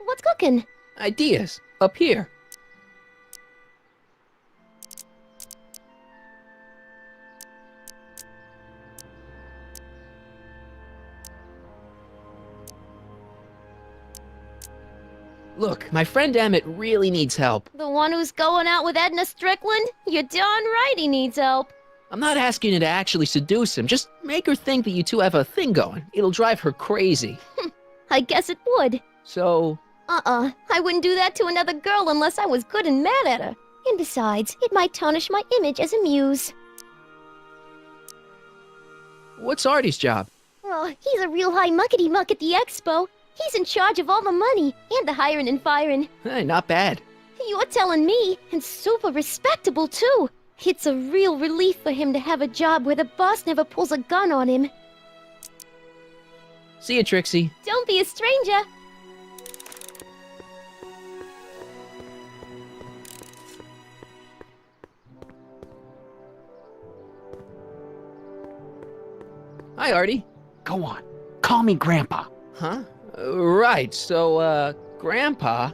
What's cooking? Ideas. Up here. Look, my friend Emmett really needs help. The one who's going out with Edna Strickland? You're darn right he needs help. I'm not asking you to actually seduce him. Just make her think that you two have a thing going. It'll drive her crazy. I guess it would. So... I wouldn't do that to another girl unless I was good and mad at her. And besides, it might tarnish my image as a muse. What's Artie's job? Oh, he's a real high muckety-muck at the expo. He's in charge of all the money and the hiring and firing. Hey, not bad. You're telling me, and super respectable too. It's a real relief for him to have a job where the boss never pulls a gun on him. See you, Trixie. Don't be a stranger. Hi, Artie. Go on. Call me Grandpa. Huh? Right, so, Grandpa...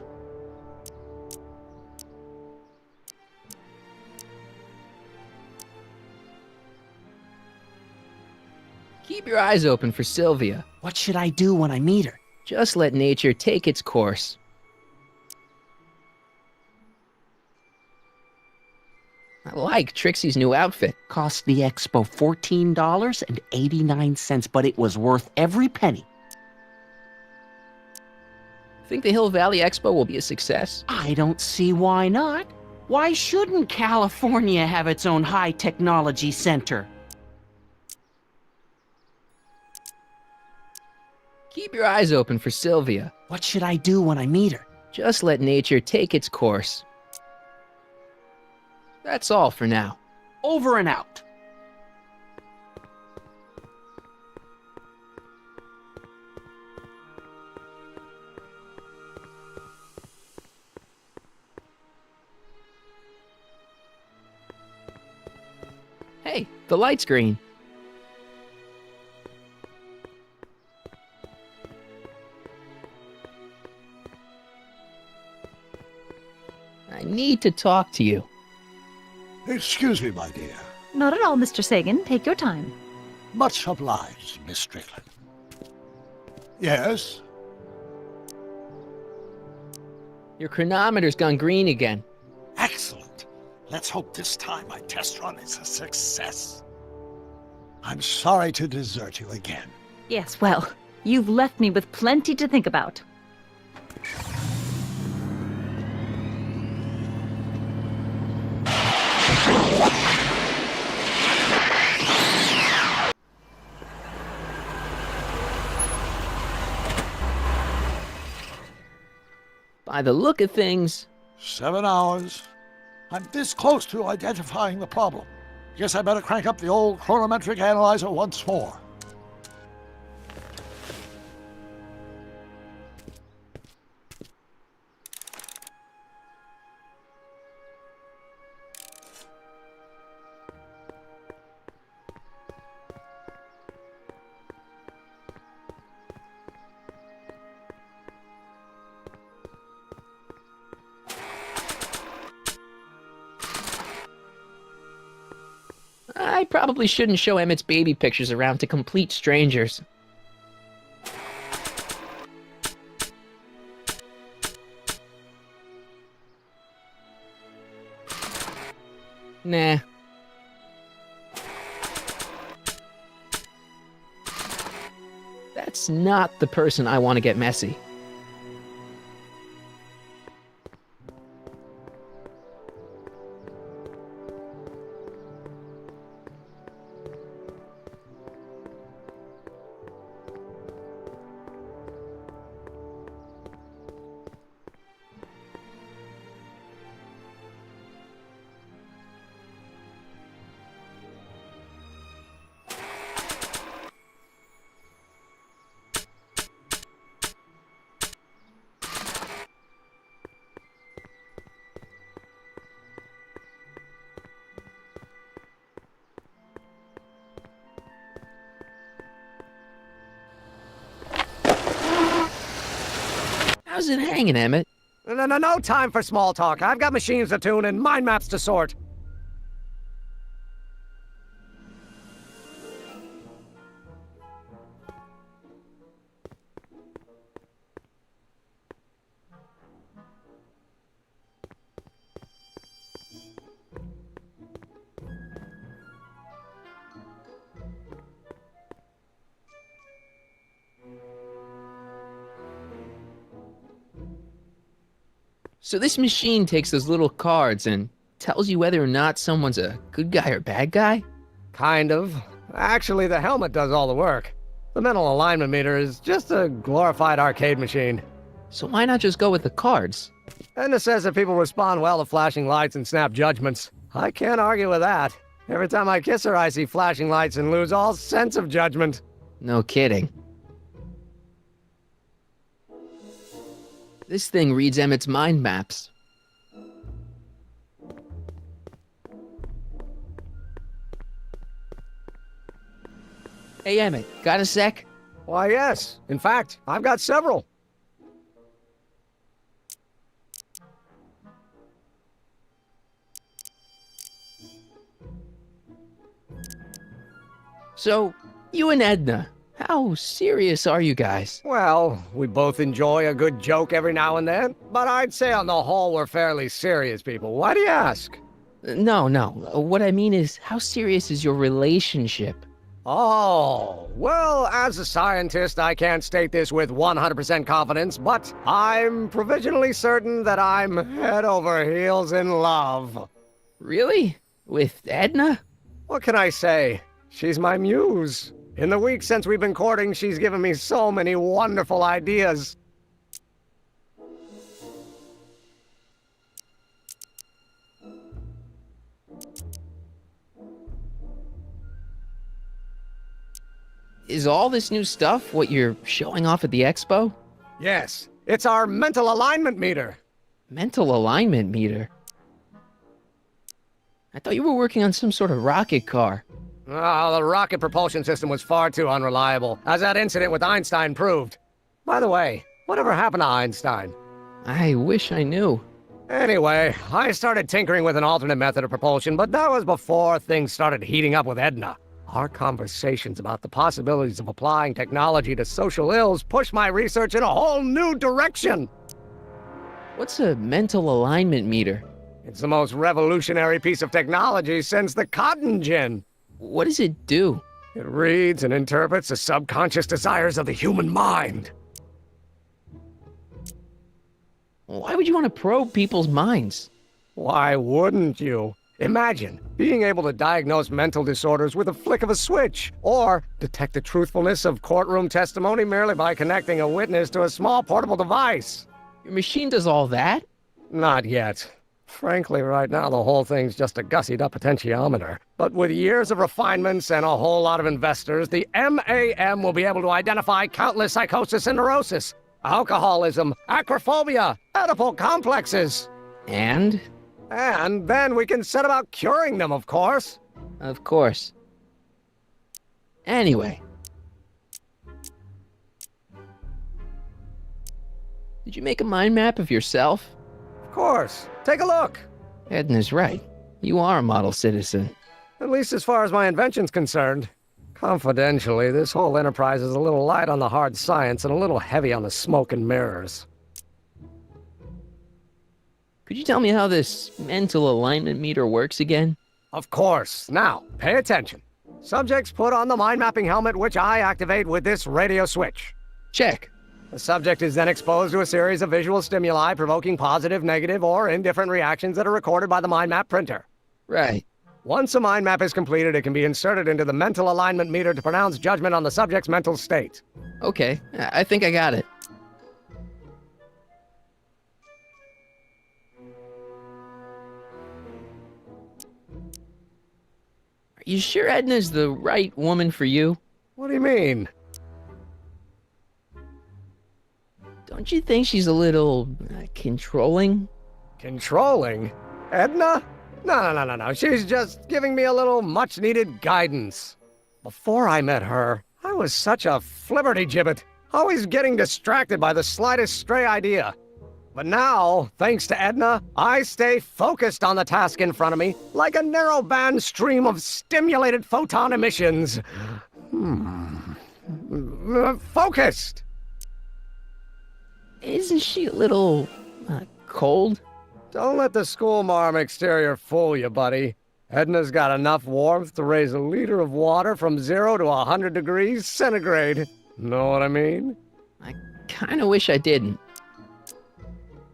Keep your eyes open for Sylvia. What should I do when I meet her? Just let nature take its course. I like Trixie's new outfit. Cost the expo $14.89, but it was worth every penny. Think the Hill Valley Expo will be a success? I don't see why not. Why shouldn't California have its own high technology center? Keep your eyes open for Sylvia. What should I do when I meet her? Just let nature take its course. That's all for now. Over and out. Hey, the light's green. I need to talk to you. Excuse me, my dear. Not at all, Mr. Sagan. Take your time. Much obliged, Miss Strickland. Yes? Your chronometer's gone green again. Excellent. Let's hope this time my test run is a success. I'm sorry to desert you again. Yes, well, you've left me with plenty to think about. By the look of things... 7 hours. I'm this close to identifying the problem. Guess I better crank up the old chronometric analyzer once more. I probably shouldn't show Emmett's baby pictures around to complete strangers. Nah. That's not the person I want to get messy. How's it hanging, Emmett? No time for small talk. I've got machines to tune and mind maps to sort. So this machine takes those little cards and tells you whether or not someone's a good guy or bad guy? Kind of. Actually, the helmet does all the work. The mental alignment meter is just a glorified arcade machine. So why not just go with the cards? Edna says that people respond well to flashing lights and snap judgments. I can't argue with that. Every time I kiss her, I see flashing lights and lose all sense of judgment. No kidding. This thing reads Emmett's mind maps. Hey, Emmett, got a sec? Why, yes. In fact, I've got several. So, you and Edna, how serious are you guys? Well, we both enjoy a good joke every now and then, but I'd say on the whole we're fairly serious people. Why do you ask? No. What I mean is, how serious is your relationship? Oh, well, as a scientist, I can't state this with 100% confidence, but I'm provisionally certain that I'm head over heels in love. Really? With Edna? What can I say? She's my muse. In the week since we've been courting, she's given me so many wonderful ideas. Is all this new stuff what you're showing off at the expo? Yes, it's our mental alignment meter. Mental alignment meter? I thought you were working on some sort of rocket car. Oh, the rocket propulsion system was far too unreliable, as that incident with Einstein proved. By the way, whatever happened to Einstein? I wish I knew. Anyway, I started tinkering with an alternate method of propulsion, but that was before things started heating up with Edna. Our conversations about the possibilities of applying technology to social ills pushed my research in a whole new direction. What's a mental alignment meter? It's the most revolutionary piece of technology since the cotton gin. What does it do? It reads and interprets the subconscious desires of the human mind. Why would you want to probe people's minds? Why wouldn't you? Imagine being able to diagnose mental disorders with a flick of a switch, or detect the truthfulness of courtroom testimony merely by connecting a witness to a small portable device. Your machine does all that? Not yet. Frankly, right now the whole thing's just a gussied-up potentiometer. But with years of refinements and a whole lot of investors, the MAM will be able to identify countless psychosis and neurosis, alcoholism, acrophobia, Oedipal complexes. And? And then we can set about curing them, of course. Of course. Anyway. Did you make a mind map of yourself? Of course. Take a look. Edna's right. You are a model citizen. At least as far as my invention's concerned. Confidentially, this whole enterprise is a little light on the hard science and a little heavy on the smoke and mirrors. Could you tell me how this mental alignment meter works again? Of course. Now, pay attention. Subjects put on the mind-mapping helmet, which I activate with this radio switch. Check. The subject is then exposed to a series of visual stimuli provoking positive, negative, or indifferent reactions that are recorded by the mind map printer. Right. Once a mind map is completed, it can be inserted into the mental alignment meter to pronounce judgment on the subject's mental state. Okay, I think I got it. Are you sure Edna's the right woman for you? What do you mean? Don't you think she's a little controlling? Controlling? Edna? No. She's just giving me a little much-needed guidance. Before I met her, I was such a flibberty-gibbet, always getting distracted by the slightest stray idea. But now, thanks to Edna, I stay focused on the task in front of me, like a narrow-band stream of stimulated photon emissions. Focused! Isn't she a little cold? Don't let the schoolmarm exterior fool you, buddy. Edna's got enough warmth to raise a liter of water from 0 to 100 degrees centigrade. Know what I mean? I kind of wish I didn't.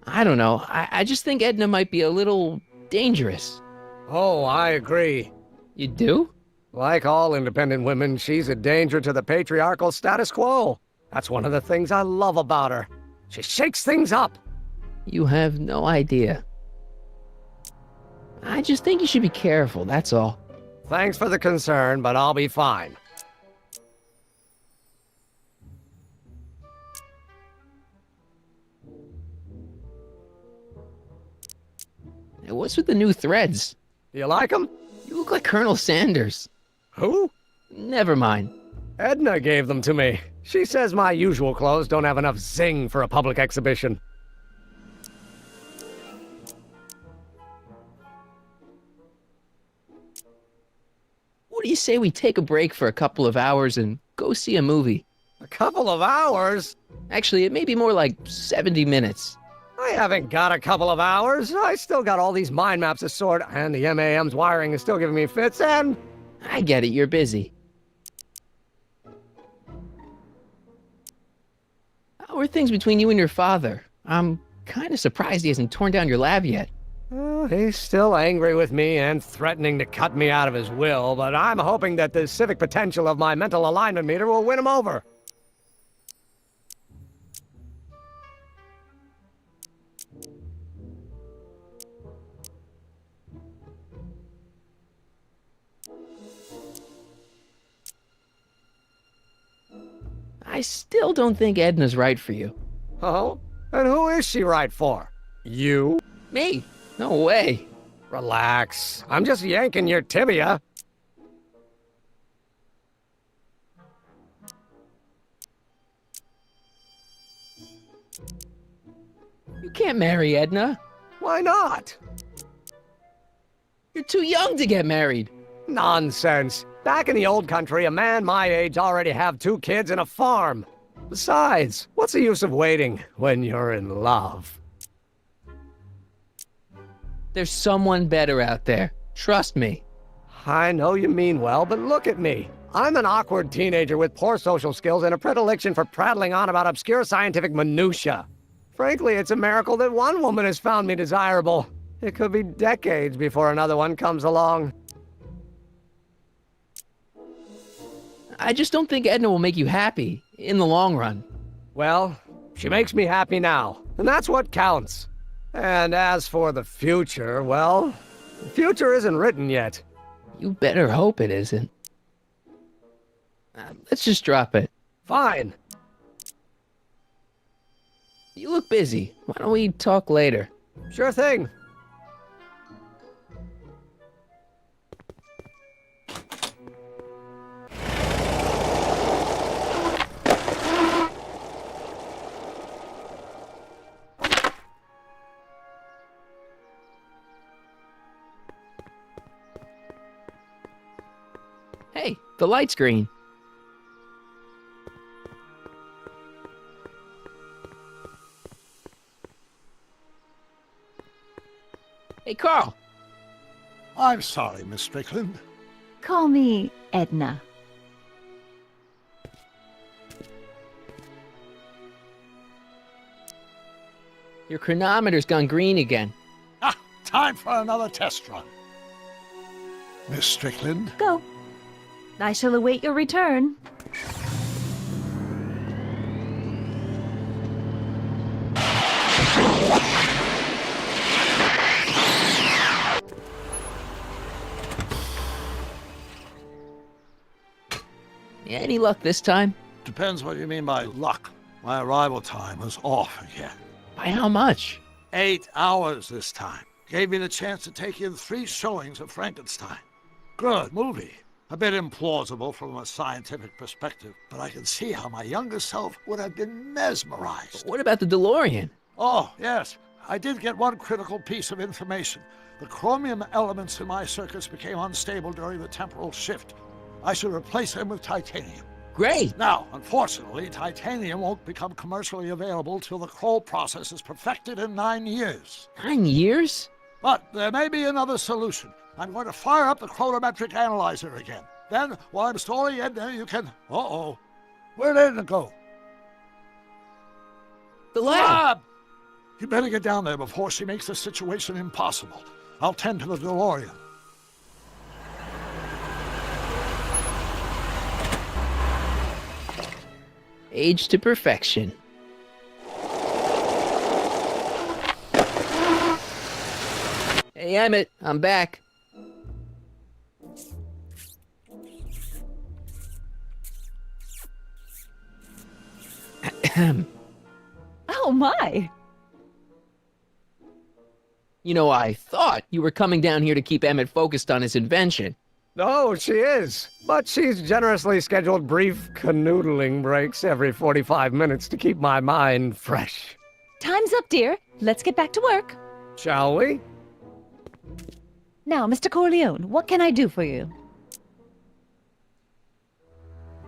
I don't know. I just think Edna might be a little dangerous. Oh, I agree. You do? Like all independent women, she's a danger to the patriarchal status quo. That's one of the things I love about her. She shakes things up. You have no idea. I just think you should be careful, that's all. Thanks for the concern, but I'll be fine. Hey, what's with the new threads? Do you like them? You look like Colonel Sanders. Who? Never mind. Edna gave them to me. She says my usual clothes don't have enough zing for a public exhibition. What do you say we take a break for a couple of hours and go see a movie? A couple of hours? Actually, it may be more like 70 minutes. I haven't got a couple of hours. I still got all these mind maps to sort, and the MAM's wiring is still giving me fits, and... I get it, you're busy. How are things between you and your father? I'm kind of surprised he hasn't torn down your lab yet. He's still angry with me and threatening to cut me out of his will, but I'm hoping that the civic potential of my mental alignment meter will win him over. I still don't think Edna's right for you. Oh? And who is she right for? You? Me? No way. Relax. I'm just yanking your tibia. You can't marry Edna. Why not? You're too young to get married. Nonsense. Back in the old country, a man my age already have 2 kids and a farm. Besides, what's the use of waiting when you're in love? There's someone better out there. Trust me. I know you mean well, but look at me. I'm an awkward teenager with poor social skills and a predilection for prattling on about obscure scientific minutiae. Frankly, it's a miracle that one woman has found me desirable. It could be decades before another one comes along. I just don't think Edna will make you happy in the long run. Well, she makes me happy now, and that's what counts. And as for the future, well, the future isn't written yet. You better hope it isn't. Let's just drop it. Fine. You look busy. Why don't we talk later? Sure thing. Hey, the light's green. Hey, Carl. I'm sorry, Miss Strickland. Call me Edna. Your chronometer's gone green again. Ah, time for another test run. Miss Strickland? Go. I shall await your return. Yeah, any luck this time? Depends what you mean by luck. My arrival time was off again. By how much? 8 hours this time. Gave me the chance to take in 3 showings of Frankenstein. Good movie. A bit implausible from a scientific perspective, but I can see how my younger self would have been mesmerized. What about the DeLorean? Oh, yes. I did get one critical piece of information. The chromium elements in my circuits became unstable during the temporal shift. I should replace them with titanium. Great! Now, unfortunately, titanium won't become commercially available till the Kroll process is perfected in 9 years. 9 years? But there may be another solution. I'm going to fire up the chronometric analyzer again. Then, while I'm stalling Edna, you can... Uh-oh. Where'd Edna go? The lab! You better get down there before she makes the situation impossible. I'll tend to the DeLorean. Age to perfection. Hey, Emmett, I'm back. Oh my! You know, I thought you were coming down here to keep Emmett focused on his invention. Oh, she is. But she's generously scheduled brief canoodling breaks every 45 minutes to keep my mind fresh. Time's up, dear. Let's get back to work. Shall we? Now, Mr. Corleone, what can I do for you?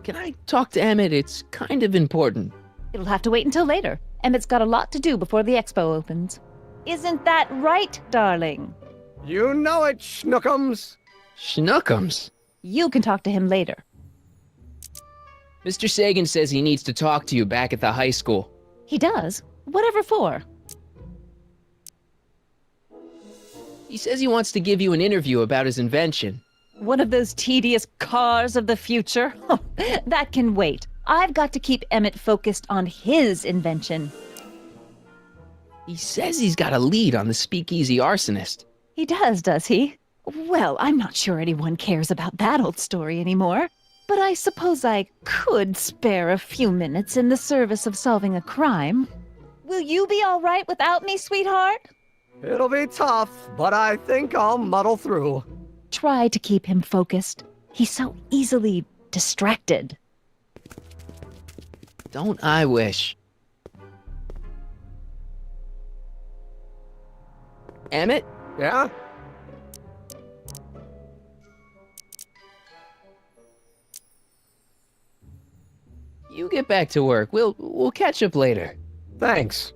Can I talk to Emmett? It's kind of important. It'll have to wait until later. Emmett's got a lot to do before the expo opens. Isn't that right, darling? You know it, Schnookums. Schnookums? You can talk to him later. Mr. Sagan says he needs to talk to you back at the high school. He does? Whatever for? He says he wants to give you an interview about his invention. One of those tedious cars of the future? That can wait. I've got to keep Emmett focused on his invention. He says he's got a lead on the speakeasy arsonist. He does he? Well, I'm not sure anyone cares about that old story anymore. But I suppose I could spare a few minutes in the service of solving a crime. Will you be all right without me, sweetheart? It'll be tough, but I think I'll muddle through. Try to keep him focused. He's so easily distracted. Don't I wish? Emmett? Yeah? You get back to work. We'll catch up later. Thanks.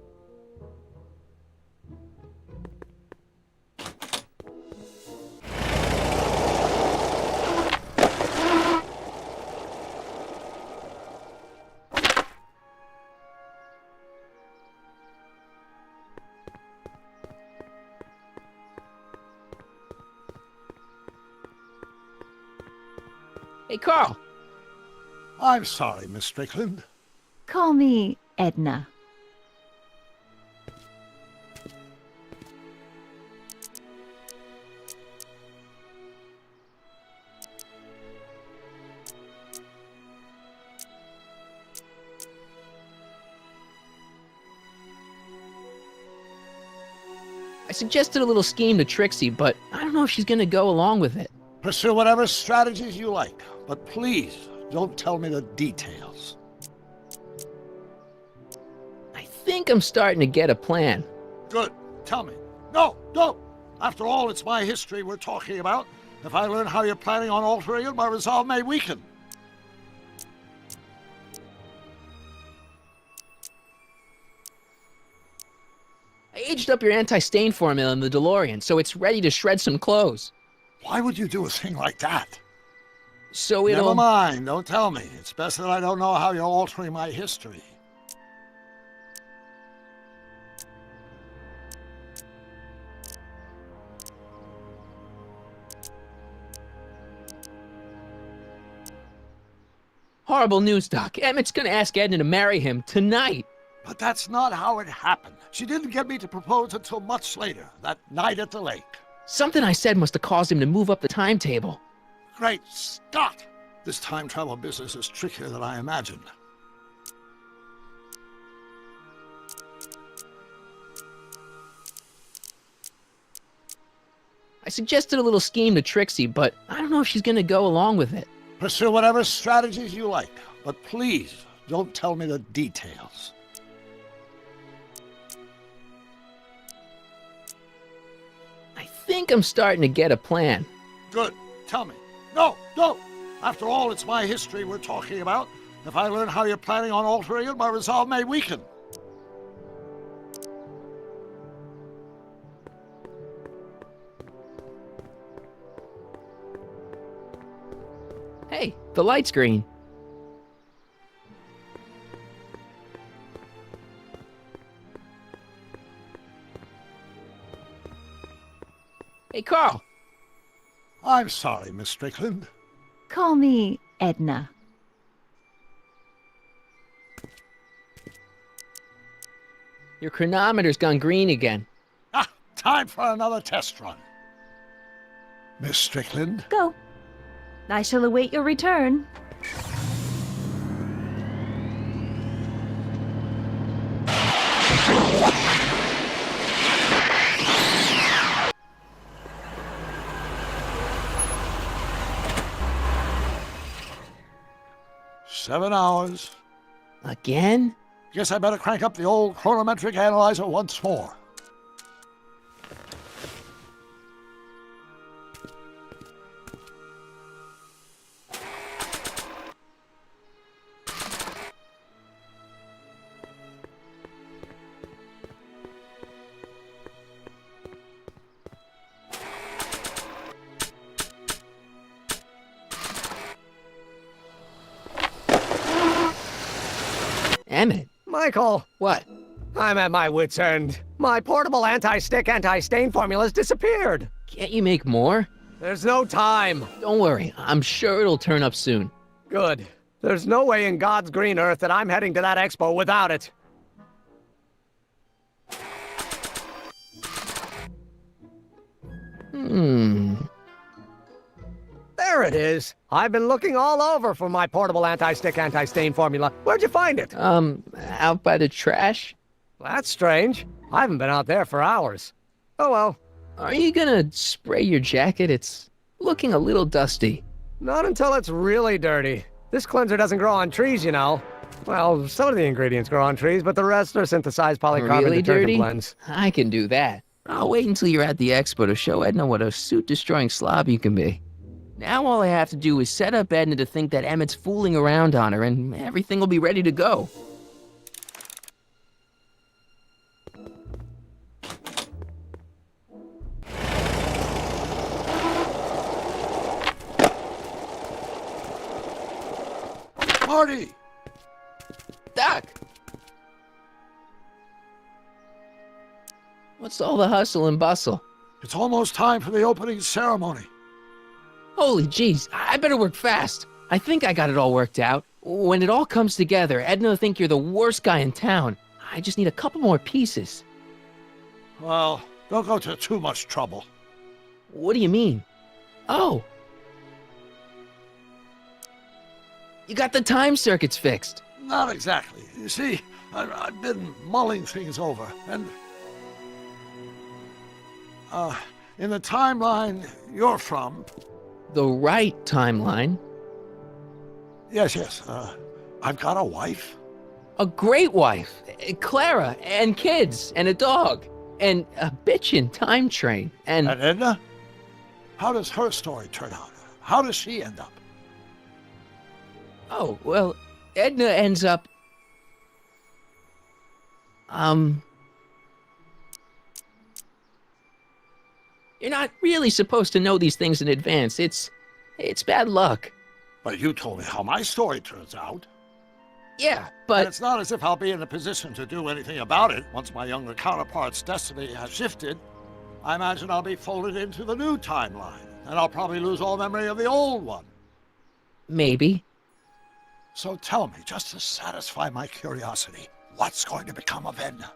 Hey, Carl. I'm sorry, Miss Strickland. Call me Edna. I suggested a little scheme to Trixie, but I don't know if she's gonna go along with it. Pursue whatever strategies you like, but please don't tell me the details. I think I'm starting to get a plan. Good. Tell me. No, don't. After all, it's my history we're talking about. If I learn how you're planning on altering it, my resolve may weaken. I aged up your anti-stain formula in the DeLorean, so it's ready to shred some clothes. Why would you do a thing like that? So it'll... Never mind, don't tell me. It's best that I don't know how you're altering my history. Horrible news, Doc. Emmett's gonna ask Edna to marry him tonight. But that's not how it happened. She didn't get me to propose until much later, that night at the lake. Something I said must have caused him to move up the timetable. Great Scott! This time travel business is trickier than I imagined. I suggested a little scheme to Trixie, but I don't know if she's gonna go along with it. Pursue whatever strategies you like, but please don't tell me the details. I think I'm starting to get a plan. Good. Tell me. No, don't! After all, it's my history we're talking about. If I learn how you're planning on altering it, my resolve may weaken. Hey, the light's green. Hey, Carl. I'm sorry, Miss Strickland. Call me Edna. Your chronometer's gone green again. Ah, time for another test run. Miss Strickland? Go. I shall await your return. Seven hours. Again? Guess I better crank up the old chronometric analyzer once more. Emmett. Michael! What? I'm at my wit's end. My portable anti-stick, anti-stain formula's disappeared. Can't you make more? There's no time. Don't worry, I'm sure it'll turn up soon. Good. There's no way in God's green earth that I'm heading to that expo without it. There it is. I've been looking all over for my portable anti-stick, anti-stain formula. Where'd you find it? Out by the trash. That's strange. I haven't been out there for hours. Oh well. Are you gonna spray your jacket? It's looking a little dusty. Not until it's really dirty. This cleanser doesn't grow on trees, you know. Well, some of the ingredients grow on trees, but the rest are synthesized polycarbonate Really detergent dirty? blends. I can do that. I'll wait until you're at the expo to show Edna what a suit-destroying slob you can be. Now all I have to do is set up Edna to think that Emmett's fooling around on her, and everything will be ready to go. Marty! Doc! What's all the hustle and bustle? It's almost time for the opening ceremony. Holy jeez, I better work fast. I think I got it all worked out. When it all comes together, Edna will think you're the worst guy in town. I just need a couple more pieces. Well, don't go to too much trouble. What do you mean? Oh! You got the time circuits fixed. Not exactly. You see, I've been mulling things over, and... in the timeline you're from... The right timeline? Yes. I've got a wife. A great wife. Clara, and kids, and a dog. And a bitchin' time train, and... And Edna? How does her story turn out? How does she end up? Oh, well, Edna ends up... You're not really supposed to know these things in advance. It's bad luck. But you told me how my story turns out. Yeah, And but... it's not as if I'll be in a position to do anything about it once my younger counterpart's destiny has shifted. I imagine I'll be folded into the new timeline, and I'll probably lose all memory of the old one. Maybe. So tell me, just to satisfy my curiosity, what's going to become of Edna?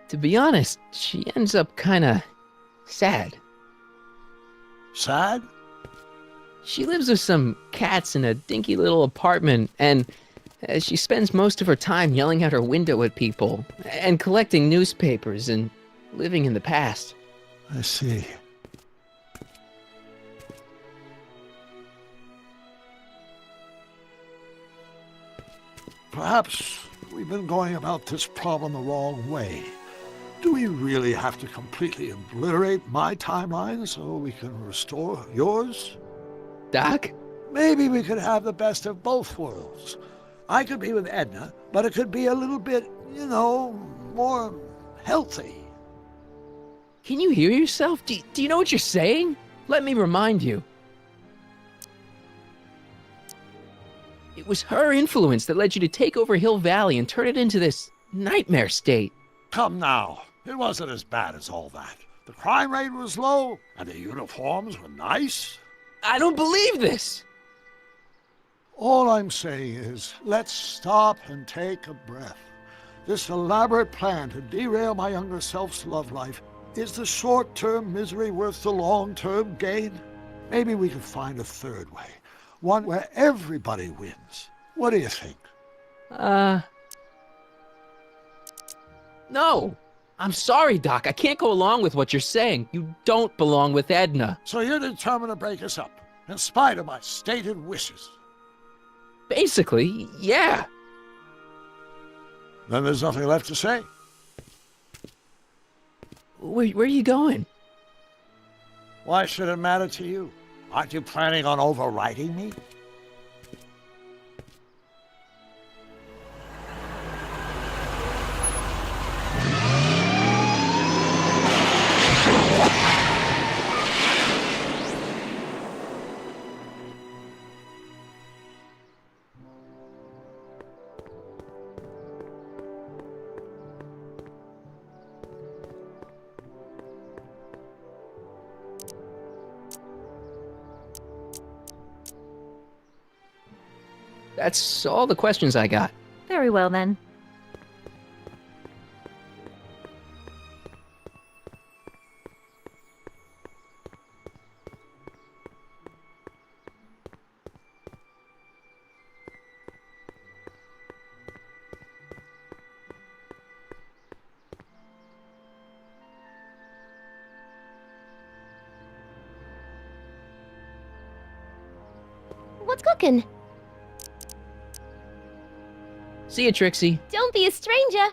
To be honest, she ends up kinda sad. Sad? She lives with some cats in a dinky little apartment, and she spends most of her time yelling out her window at people, and collecting newspapers, and living in the past. I see. Perhaps we've been going about this problem the wrong way. Do we really have to completely obliterate my timeline so we can restore yours? Doc? Maybe we could have the best of both worlds. I could be with Edna, but it could be a little bit, more healthy. Can you hear yourself? Do you know what you're saying? Let me remind you. It was her influence that led you to take over Hill Valley and turn it into this nightmare state. Come now, it wasn't as bad as all that. The crime rate was low, and the uniforms were nice. I don't believe this! All I'm saying is, let's stop and take a breath. This elaborate plan to derail my younger self's love life, is the short-term misery worth the long-term gain? Maybe we could find a third way, one where everybody wins. What do you think? No! I'm sorry, Doc. I can't go along with what you're saying. You don't belong with Edna. So you're determined to break us up, in spite of my stated wishes? Basically, yeah. Then there's nothing left to say. Where are you going? Why should it matter to you? Aren't you planning on overriding me? That's all the questions I got. Very well, then. What's cooking? See you, Trixie. Don't be a stranger.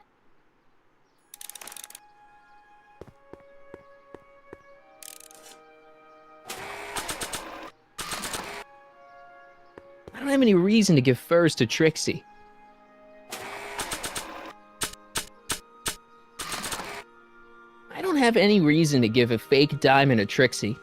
I don't have any reason to give furs to Trixie. I don't have any reason to give a fake diamond to Trixie.